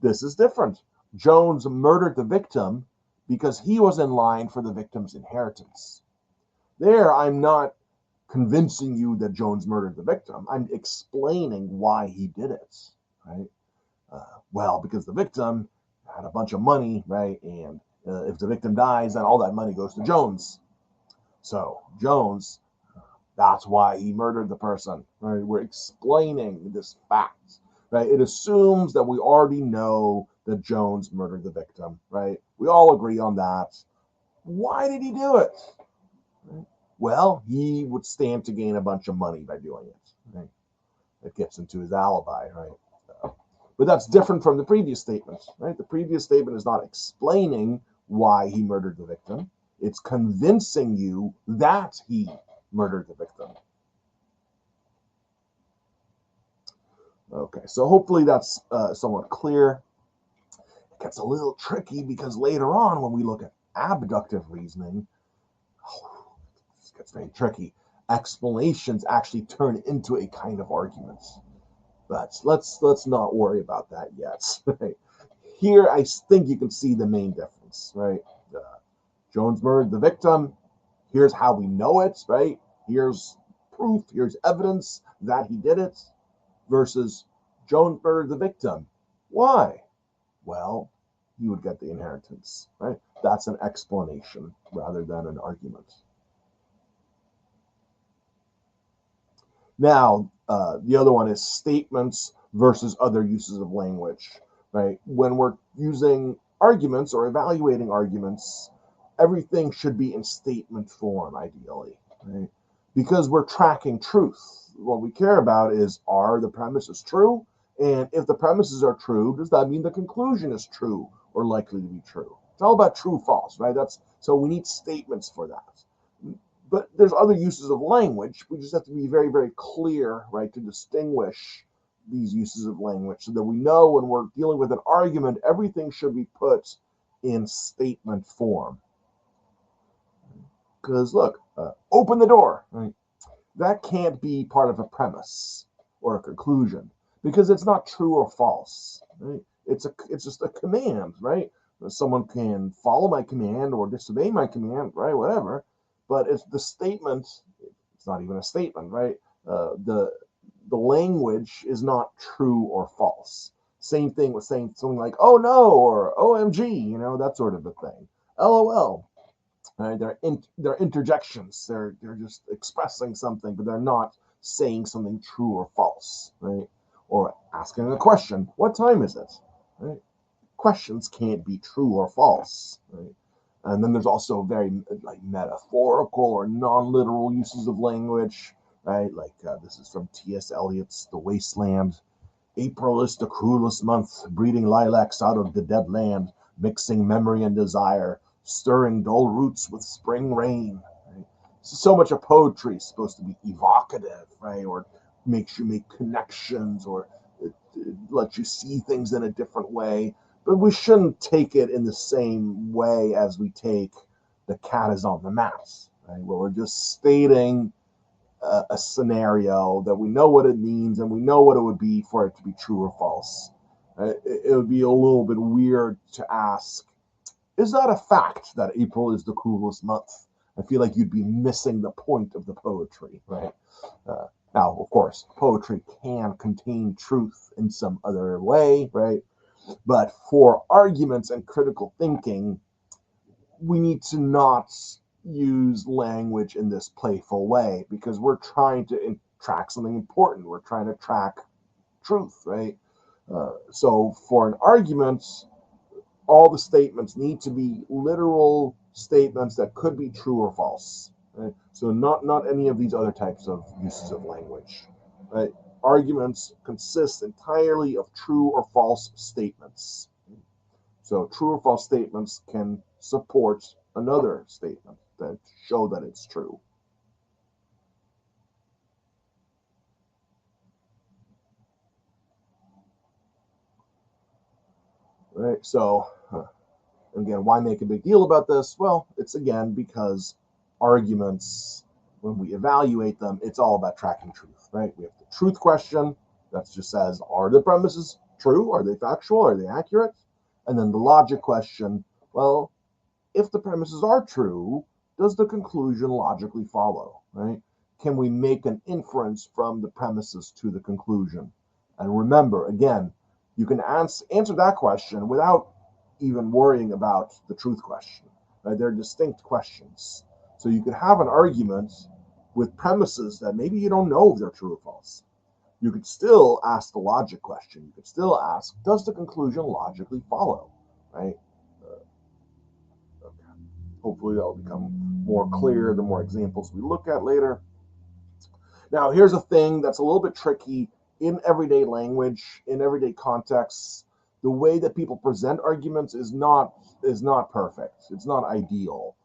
This is different. Jones murdered the victim because he was in line for the victim's inheritance. There, I'm not convincing you that Jones murdered the victim. I'm explaining why he did it, right? Well, because the victim had a bunch of money, right? And if the victim dies, then all that money goes to Jones. So Jones, that's why he murdered the person, right? We're explaining this fact, right? It assumes that we already know that Jones murdered the victim, right? We all agree on that. Why did he do it? Right? Well, he would stand to gain a bunch of money by doing it, right? It gets into his alibi, right? But that's different from the previous statement, right? The previous statement is not explaining why he murdered the victim. It's convincing you that he murdered the victim. Okay, so hopefully that's somewhat clear. It gets a little tricky because later on, when we look at abductive reasoning, this gets very tricky. Explanations actually turn into a kind of argument. But let's not worry about that yet. Right? Here, I think you can see the main difference, right? Jones murdered the victim. Here's how we know it, right? Here's proof. Here's evidence that he did it. Versus Jones murdered the victim. Why? Well, he would get the inheritance, right? That's an explanation rather than an argument. Now, the other one is statements versus other uses of language, right? When we're using arguments or evaluating arguments, everything should be in statement form, ideally, right? Because we're tracking truth. What we care about is, are the premises true? And if the premises are true, does that mean the conclusion is true or likely to be true? It's all about true, false, right? So we need statements for that. But there's other uses of language. We just have to be very, very clear, right, to distinguish these uses of language so that we know when we're dealing with an argument, everything should be put in statement form. Because look, open the door, right? That can't be part of a premise or a conclusion because it's not true or false, right? It's just a command, right? Someone can follow my command or disobey my command, right? Whatever. But it's the statement. It's not even a statement, right? The language is not true or false. Same thing with saying something like "oh no" or "OMG," that sort of a thing. LOL. Right? They're interjections. They're just expressing something, but they're not saying something true or false, right? Or asking a question. What time is it? Right? Questions can't be true or false, right? And then there's also very like metaphorical or non-literal uses of language, right? Like this is from T.S. Eliot's The Wasteland. April is the cruelest month, breeding lilacs out of the dead land, mixing memory and desire, stirring dull roots with spring rain. Right? So much of poetry is supposed to be evocative, right? Or makes you make connections, or it lets you see things in a different way. But we shouldn't take it in the same way as we take the cat is on the mat, right? Where we're just stating a scenario that we know what it means and we know what it would be for it to be true or false. It would be a little bit weird to ask, is that a fact that April is the cruelest month? I feel like you'd be missing the point of the poetry, right? Now, of course, poetry can contain truth in some other way, right? But for arguments and critical thinking, we need to not use language in this playful way because we're trying to track something important. We're trying to track truth, right? So for an argument, all the statements need to be literal statements that could be true or false. Right? So not any of these other types of uses of language. Right? Arguments consist entirely of true or false statements. So true or false statements can support another statement that show that it's true. Right? So again, why make a big deal about this? Well, it's again because arguments, when we evaluate them, it's all about tracking truth, right? We have the truth question that just says, are the premises true? Are they factual? Are they accurate? And then the logic question, well, if the premises are true, does the conclusion logically follow, right? Can we make an inference from the premises to the conclusion? And remember, again, you can answer that question without even worrying about the truth question, right? They're distinct questions. So you could have an argument with premises that maybe you don't know if they're true or false. You could still ask the logic question. You could still ask, does the conclusion logically follow, right? Okay. Hopefully that'll become more clear the more examples we look at later. Now, here's a thing that's a little bit tricky in everyday language, in everyday contexts. The way that people present arguments is not perfect. It's not ideal.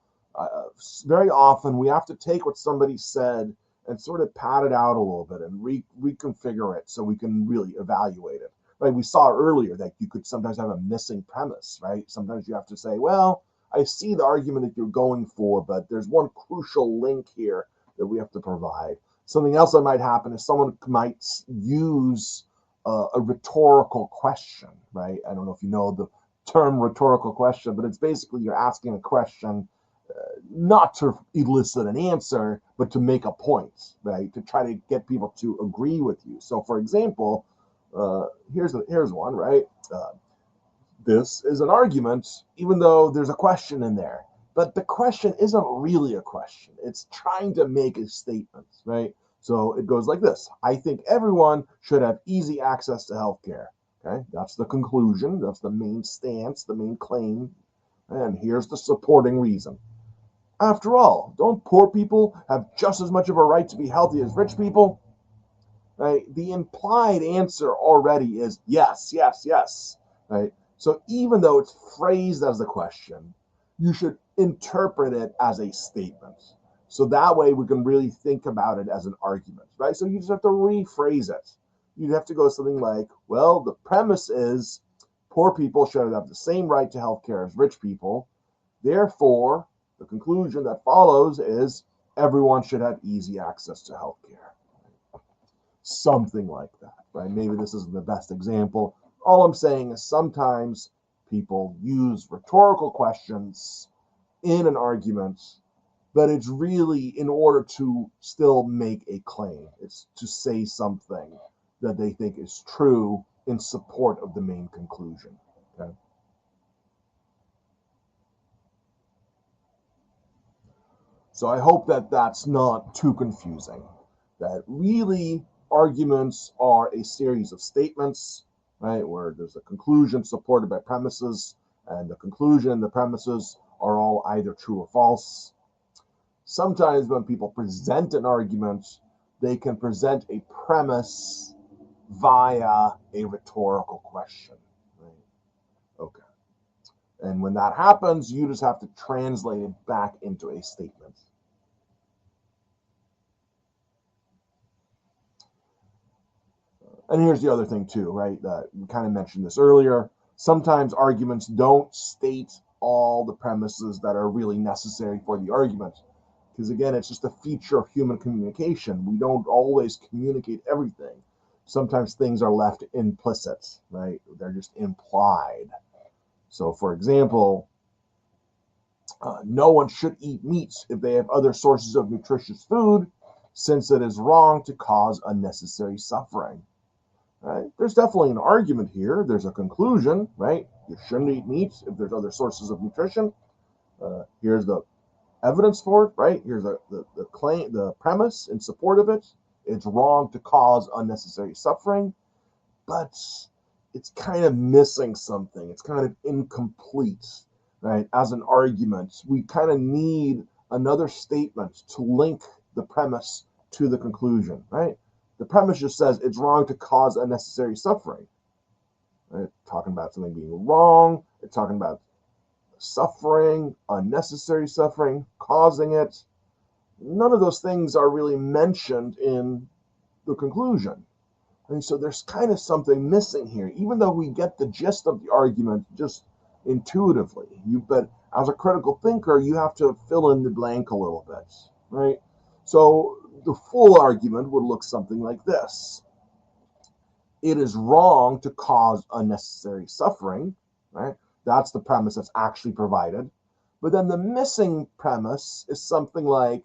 Very often, we have to take what somebody said and sort of pad it out a little bit and reconfigure it so we can really evaluate it. Right? We saw earlier that you could sometimes have a missing premise. Right? Sometimes you have to say, well, I see the argument that you're going for, but there's one crucial link here that we have to provide. Something else that might happen is someone might use a rhetorical question, right? I don't know if you know the term rhetorical question, but it's basically you're asking a question not to elicit an answer, but to make a point, right? To try to get people to agree with you. So, for example, here's one, right? This is an argument, even though there's a question in there. But the question isn't really a question. It's trying to make a statement, right? So it goes like this. I think everyone should have easy access to healthcare. Okay, that's the conclusion. That's the main stance, the main claim. And here's the supporting reason. After all, don't poor people have just as much of a right to be healthy as rich people? Right? The implied answer already is yes, yes, yes. Right? So even though it's phrased as a question, you should interpret it as a statement. So that way we can really think about it as an argument, right? So you just have to rephrase it. You'd have to go something like, well, the premise is poor people should have the same right to health care as rich people. Therefore, the conclusion that follows is everyone should have easy access to health care. Something like that, right? Maybe this isn't the best example. All I'm saying is sometimes people use rhetorical questions in an argument, but it's really in order to still make a claim. It's to say something that they think is true in support of the main conclusion. Okay? So I hope that that's not too confusing. That really arguments are a series of statements, right, where there's a conclusion supported by premises, and the conclusion and the premises are all either true or false. Sometimes when people present an argument, they can present a premise via a rhetorical question. Right? Okay. And when that happens, you just have to translate it back into a statement. And here's the other thing too, right? We kind of mentioned this earlier. Sometimes arguments don't state all the premises that are really necessary for the argument. Because again, it's just a feature of human communication. We don't always communicate everything. Sometimes things are left implicit, right? They're just implied. So, for example, no one should eat meat if they have other sources of nutritious food, since it is wrong to cause unnecessary suffering. Right? There's definitely an argument here. There's a conclusion, right? You shouldn't eat meat if there's other sources of nutrition. Here's the evidence for it, right? Here's the claim, the premise in support of it. It's wrong to cause unnecessary suffering, but it's kind of missing something. It's kind of incomplete, right? As an argument, we kind of need another statement to link the premise to the conclusion, right? The premise just says it's wrong to cause unnecessary suffering. Right? Talking about something being wrong, it's talking about suffering, unnecessary suffering, causing it. None of those things are really mentioned in the conclusion. And so there's kind of something missing here, even though we get the gist of the argument just intuitively. But as a critical thinker, you have to fill in the blank a little bit, right? So the full argument would look something like this. It is wrong to cause unnecessary suffering, right? That's the premise that's actually provided. But then the missing premise is something like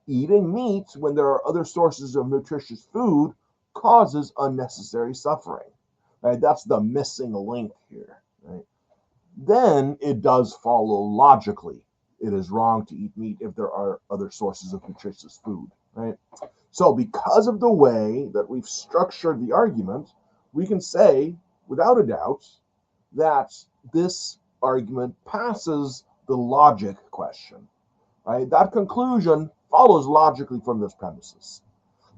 eating meat when there are other sources of nutritious food causes unnecessary suffering. Right? That's the missing link here. Right? Then it does follow logically. It is wrong to eat meat if there are other sources of nutritious food. Right? So because of the way that we've structured the argument, we can say without a doubt that this argument passes the logic question. Right? That conclusion follows logically from those premises.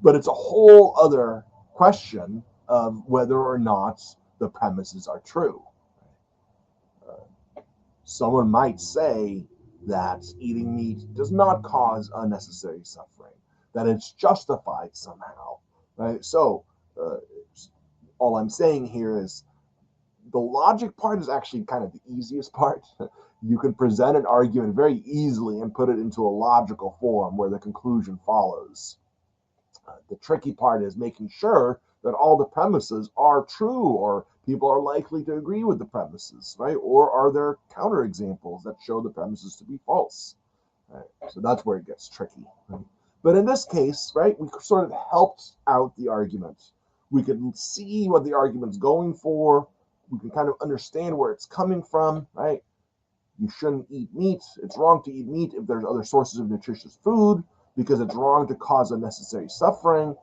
But it's a whole other question of whether or not the premises are true. Someone might say that eating meat does not cause unnecessary suffering, that it's justified somehow. Right? So, all I'm saying here is the logic part is actually kind of the easiest part. You can present an argument very easily and put it into a logical form where the conclusion follows. The tricky part is making sure that all the premises are true, or people are likely to agree with the premises, right? Or are there counterexamples that show the premises to be false? Right? So that's where it gets tricky. Right? But in this case, right, we sort of helped out the argument. We can see what the argument's going for. We can kind of understand where it's coming from, right? You shouldn't eat meat. It's wrong to eat meat if there's other sources of nutritious food, because it's wrong to cause unnecessary suffering.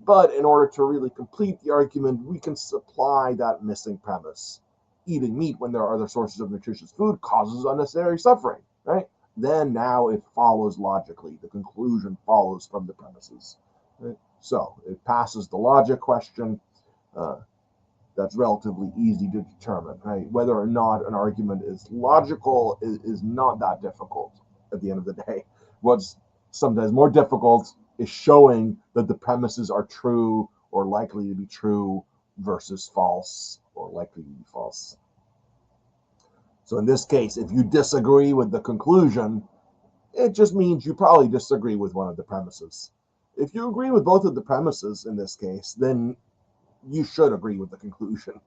But in order to really complete the argument, we can supply that missing premise. Eating meat when there are other sources of nutritious food causes unnecessary suffering, right? Then now it follows logically. The conclusion follows from the premises. Right? So it passes the logic question. That's relatively easy to determine, right? Whether or not an argument is logical is not that difficult at the end of the day. What's sometimes more difficult is showing that the premises are true or likely to be true versus false or likely to be false. So in this case, if you disagree with the conclusion, it just means you probably disagree with one of the premises. If you agree with both of the premises in this case, then you should agree with the conclusion,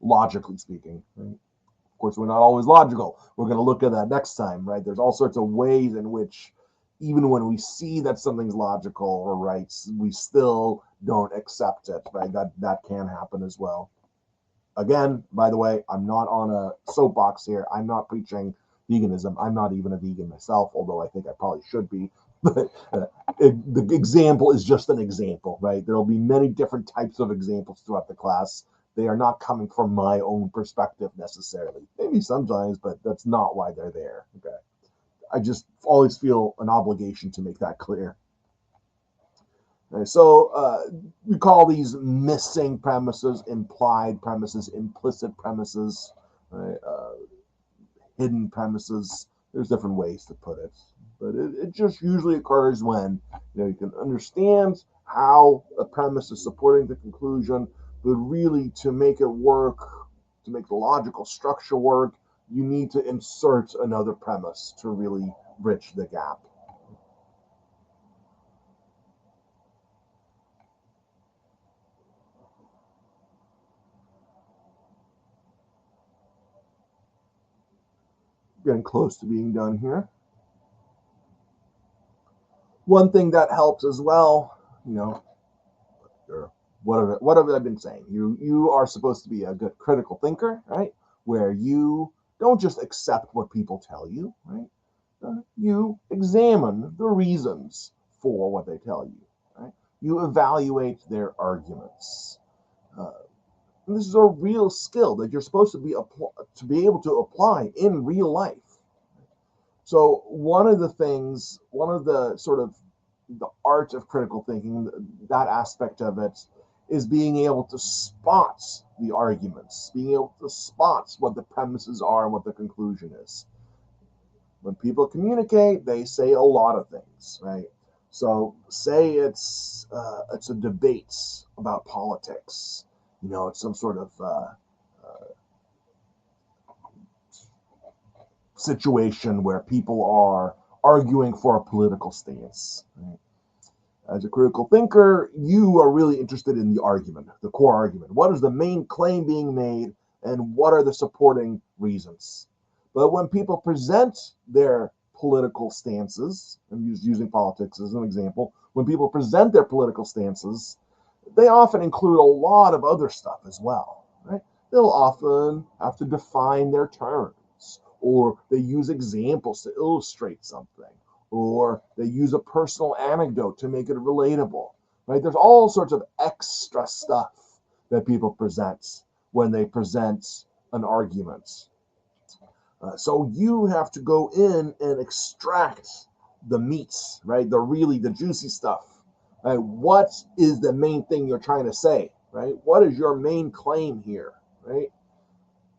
logically speaking. Right? Of course, we're not always logical. We're going to look at that next time, right? There's all sorts of ways in which, even when we see that something's logical or right, we still don't accept it, right? That can happen as well. Again, by the way, I'm not on a soapbox here. I'm not preaching veganism. I'm not even a vegan myself, although I think I probably should be. But the example is just an example, right? There will be many different types of examples throughout the class. They are not coming from my own perspective necessarily. Maybe sometimes, but that's not why they're there. Okay. I just always feel an obligation to make that clear. Okay, so we call these missing premises, implied premises, implicit premises, right? Hidden premises. There's different ways to put it, but it just usually occurs when you can understand how a premise is supporting the conclusion, but really to make it work, to make the logical structure work, you need to insert another premise to really bridge the gap. Getting close to being done here. One thing that helps as well, what have I been saying? You are supposed to be a good critical thinker, right? Where you don't just accept what people tell you, right? You examine the reasons for what they tell you, right? You evaluate their arguments. And this is a real skill that you're supposed to be able to apply in real life. So one of the sort of the art of critical thinking, that aspect of it, is being able to spot the arguments, being able to spot what the premises are and what the conclusion is. When people communicate, they say a lot of things, right? So, say it's a debate about politics. It's some sort of situation where people are arguing for a political stance. Right? As a critical thinker, you are really interested in the argument, the core argument. What is the main claim being made, and what are the supporting reasons? But when people present their political stances, I'm using politics as an example, when people present their political stances, they often include a lot of other stuff as well, right? They'll often have to define their terms, or they use examples to illustrate something, or they use a personal anecdote to make it relatable, right? There's all sorts of extra stuff that people present when they present an argument. So you have to go in and extract the meats, right? The juicy stuff. Right? What is the main thing you're trying to say, right? What is your main claim here, right?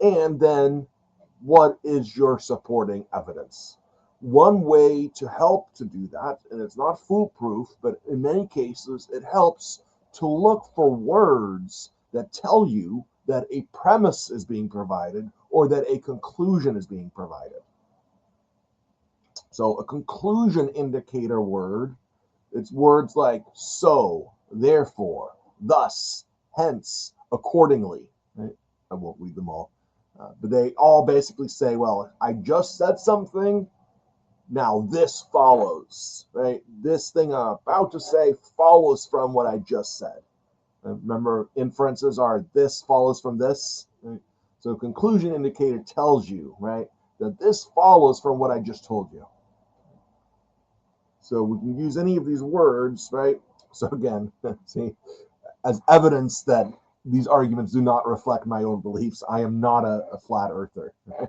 And then what is your supporting evidence? One way to help to do that, and it's not foolproof, but in many cases it helps to look for words that tell you that a premise is being provided or that a conclusion is being provided. So a conclusion indicator word, it's words like so, therefore, thus, hence, accordingly. Right? I won't read them all. But they all basically say, well, I just said something, now this follows, right? This thing I'm about to say follows from what I just said. Remember, inferences are this follows from this. Right? So conclusion indicator tells you, right, that this follows from what I just told you. So we can use any of these words, right? So again, see, as evidence that these arguments do not reflect my own beliefs. I am not a flat earther. Right?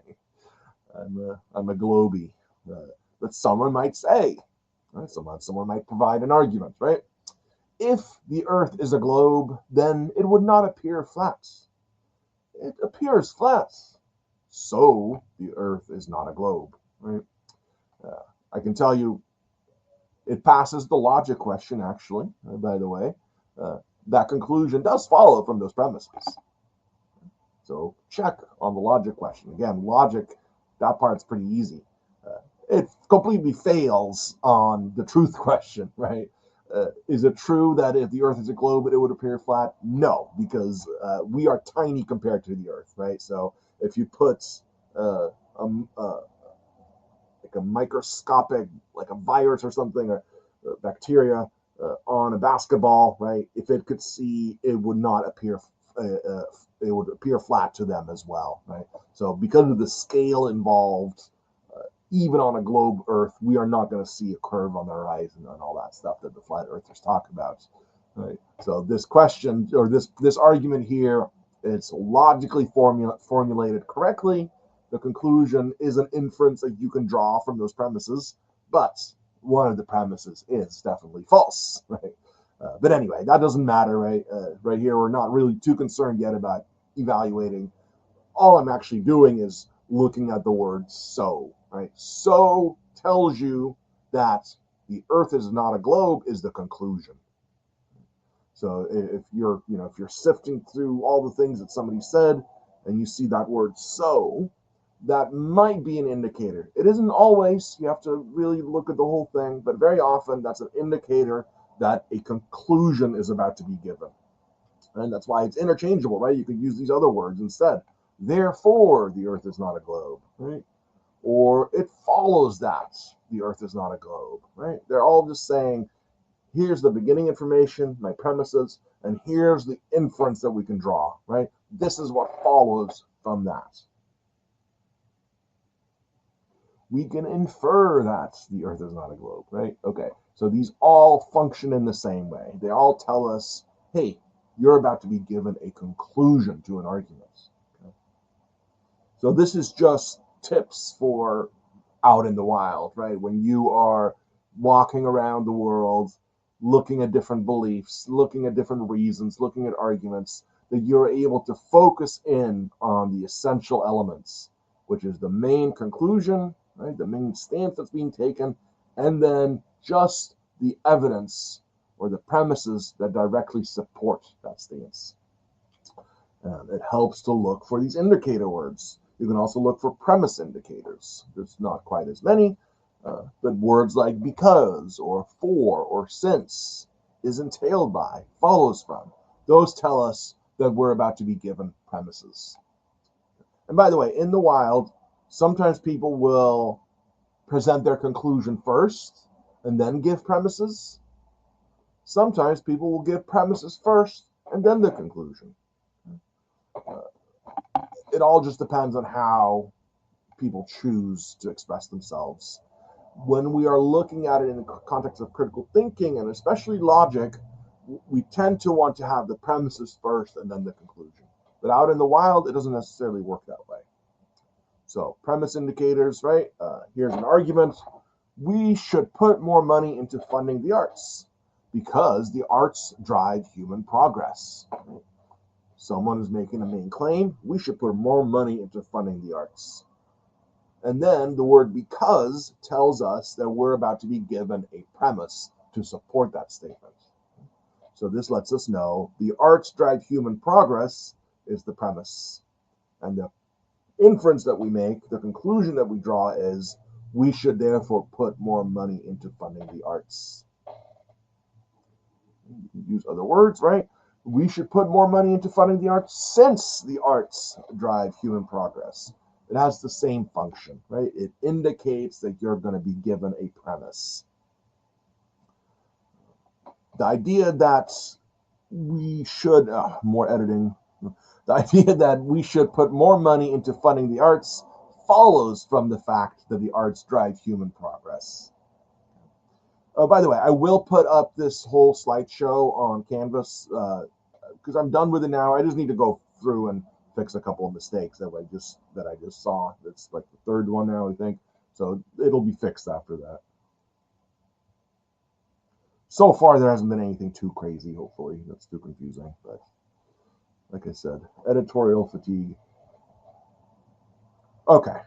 I'm a globie. But someone might say, right? Someone might provide an argument, right? If the Earth is a globe, then it would not appear flat. It appears flat. So the Earth is not a globe, right? I can tell you it passes the logic question, actually, by the way. That conclusion does follow from those premises. So check on the logic question. Again, logic, that part's pretty easy. It completely fails on the truth question, right? Is it true that if the Earth is a globe, it would appear flat? No, because we are tiny compared to the Earth, right? So if you put like a microscopic, like a virus or something, or bacteria on a basketball, right? If it could see, it would not appear. It would appear flat to them as well, right? So because of the scale involved, even on a globe Earth, we are not going to see a curve on the horizon and all that stuff that the flat earthers talk about. Right? So this question or this argument here, it's logically formulated correctly. The conclusion is an inference that you can draw from those premises, but one of the premises is definitely false. Right? But anyway, that doesn't matter, right? Right here, we're not really too concerned yet about evaluating. All I'm actually doing is looking at the word so, right? So tells you that the Earth is not a globe is the conclusion. So if you're sifting through all the things that somebody said and you see that word so, that might be an indicator. It isn't always. You have to really look at the whole thing, but very often that's an indicator that a conclusion is about to be given. And that's why it's interchangeable, right? You could use these other words instead. Therefore, the Earth is not a globe, right? Or it follows that the Earth is not a globe, right? They're all just saying, here's the beginning information, my premises, and here's the inference that we can draw, right? This is what follows from that. We can infer that the Earth is not a globe, right? Okay, so these all function in the same way. They all tell us, hey, you're about to be given a conclusion to an argument. Okay? So this is just tips for out in the wild, right? When you are walking around the world, looking at different beliefs, looking at different reasons, looking at arguments, that you're able to focus in on the essential elements, which is the main conclusion, right? The main stance that's being taken, and then just the evidence or the premises that directly support that stance. It helps to look for these indicator words. You can also look for premise indicators. There's not quite as many, but words like because or for or since, is entailed by, follows from. Those tell us that we're about to be given premises. And by the way, in the wild, sometimes people will present their conclusion first and then give premises. Sometimes people will give premises first and then the conclusion. It all just depends on how people choose to express themselves. When we are looking at it in the context of critical thinking and especially logic, we tend to want to have the premises first and then the conclusion. But out in the wild, it doesn't necessarily work that way. So premise indicators, right? Here's an argument. We should put more money into funding the arts because the arts drive human progress. Someone is making a main claim. We should put more money into funding the arts. And then the word because tells us that we're about to be given a premise to support that statement. So this lets us know the arts drive human progress is the premise. And the inference that we make, the conclusion that we draw is we should therefore put more money into funding the arts. You can use other words, right? We should put more money into funding the arts since the arts drive human progress. It has the same function, right? It indicates that you're going to be given a premise. The idea that we should, more editing, the idea that we should put more money into funding the arts follows from the fact that the arts drive human progress. Oh, by the way, I will put up this whole slideshow on Canvas because I'm done with it now. I just need to go through and fix a couple of mistakes that I just saw. That's like the third one now, I think. So it'll be fixed after that. So far, there hasn't been anything too crazy, hopefully. That's too confusing. But like I said, editorial fatigue. Okay.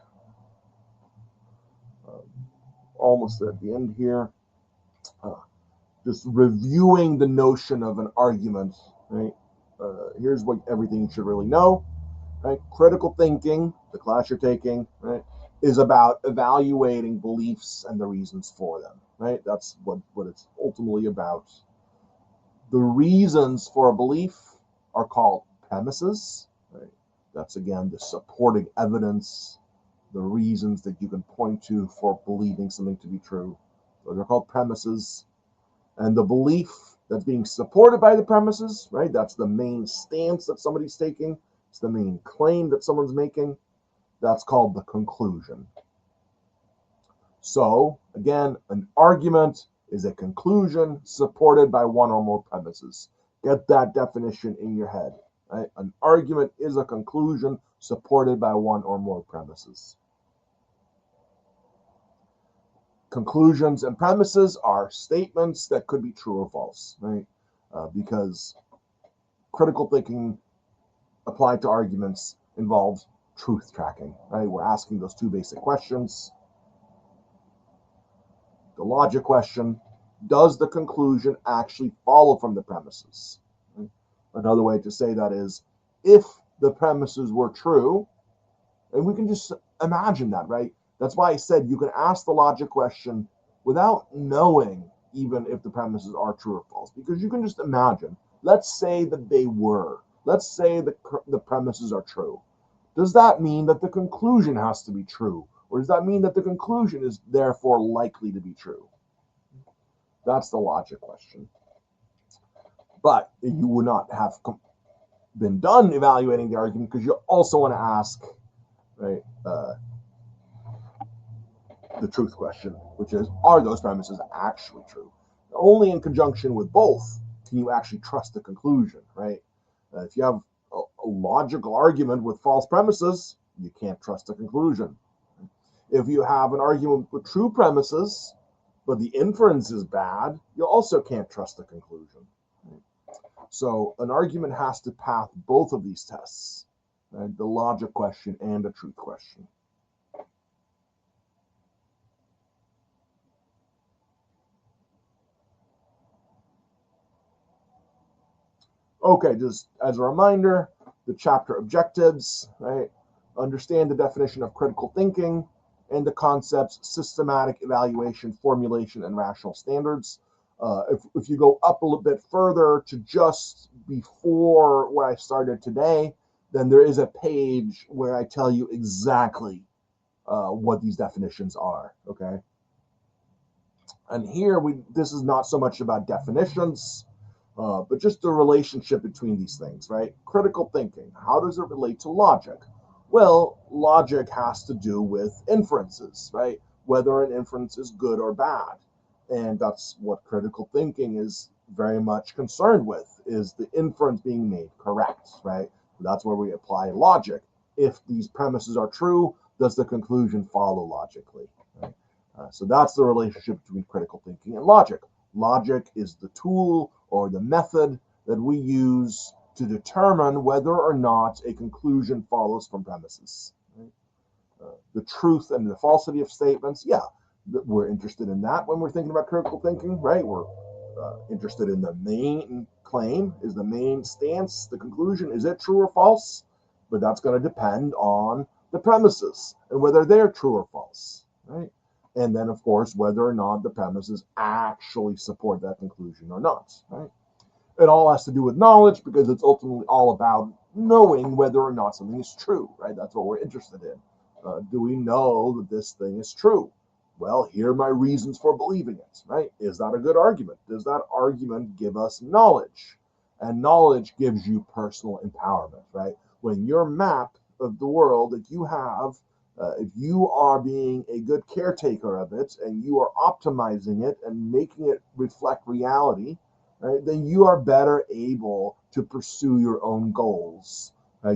Almost at the end here. Just reviewing the notion of an argument, right? Here's what everything you should really know, right? Critical thinking, the class you're taking, right, is about evaluating beliefs and the reasons for them, right? That's what it's ultimately about. The reasons for a belief are called premises, right? That's, again, the supporting evidence, the reasons that you can point to for believing something to be true. So they're called premises. And the belief that's being supported by the premises, right? That's the main stance that somebody's taking. It's the main claim that someone's making. That's called the conclusion. So, again, an argument is a conclusion supported by one or more premises. Get that definition in your head, right? An argument is a conclusion supported by one or more premises. Conclusions and premises are statements that could be true or false, right? Because critical thinking applied to arguments involves truth tracking, right? We're asking those two basic questions. The logic question, does the conclusion actually follow from the premises? Right? Another way to say that is, if the premises were true, and we can just imagine that, right? That's why I said you can ask the logic question without knowing even if the premises are true or false, because you can just imagine. Let's say that they were. Let's say that the premises are true. Does that mean that the conclusion has to be true? Or does that mean that the conclusion is therefore likely to be true? That's the logic question. But you would not have been done evaluating the argument because you also want to ask, right, the truth question, which is, are those premises actually true? Only in conjunction with both can you actually trust the conclusion, right? If you have a logical argument with false premises, you can't trust the conclusion. If you have an argument with true premises, but the inference is bad, you also can't trust the conclusion. So an argument has to pass both of these tests, right? The logic question and the truth question. Okay, just as a reminder, the chapter objectives, right? Understand the definition of critical thinking and the concepts systematic evaluation, formulation, and rational standards. If you go up a little bit further to just before what I started today, then there is a page where I tell you exactly what these definitions are, okay? And here, this is not so much about definitions, but just the relationship between these things, right? Critical thinking, how does it relate to logic? Well, logic has to do with inferences, right? Whether an inference is good or bad. And that's what critical thinking is very much concerned with, is the inference being made correct, right? That's where we apply logic. If these premises are true, does the conclusion follow logically? Right? So that's the relationship between critical thinking and logic. Logic is the tool or the method that we use to determine whether or not a conclusion follows from premises. Right? The truth and the falsity of statements, yeah, we're interested in that when we're thinking about critical thinking, right? We're interested in the main claim, is the main stance, the conclusion, is it true or false? But that's going to depend on the premises and whether they're true or false, right? And then, of course, whether or not the premises actually support that conclusion or not, right? It all has to do with knowledge because it's ultimately all about knowing whether or not something is true, right? That's what we're interested in. Do we know that this thing is true? Well, here are my reasons for believing it, right? Is that a good argument? Does that argument give us knowledge? And knowledge gives you personal empowerment, right? When your map of the world that you have, if you are being a good caretaker of it and you are optimizing it and making it reflect reality, right, then you are better able to pursue your own goals.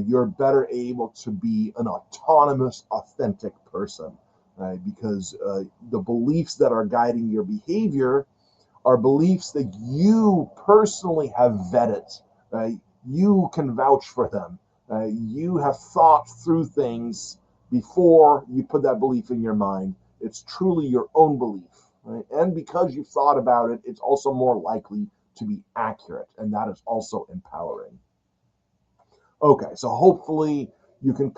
You're better able to be an autonomous, authentic person, right? Because the beliefs that are guiding your behavior are beliefs that you personally have vetted. Right? You can vouch for them. You have thought through things before you put that belief in your mind. It's truly your own belief. Right? And because you've thought about it, it's also more likely to be accurate. And that is also empowering. Okay, so hopefully you can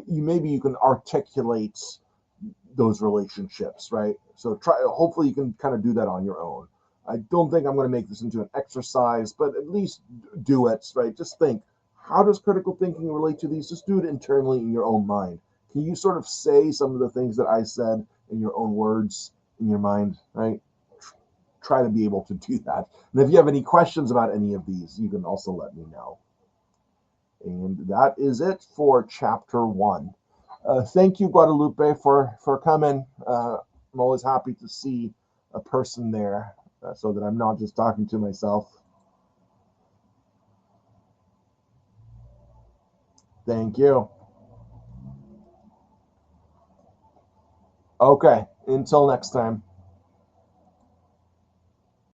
maybe you can articulate those relationships, right? So hopefully you can kind of do that on your own. I don't think I'm going to make this into an exercise, but at least do it, right? Just think, how does critical thinking relate to these? Just do it internally in your own mind. Can you sort of say some of the things that I said in your own words, in your mind, right? Try to be able to do that. And if you have any questions about any of these, you can also let me know. And that is it for chapter 1. Thank you, Guadalupe, for coming. I'm always happy to see a person there so that I'm not just talking to myself. Thank you. Okay, until next time.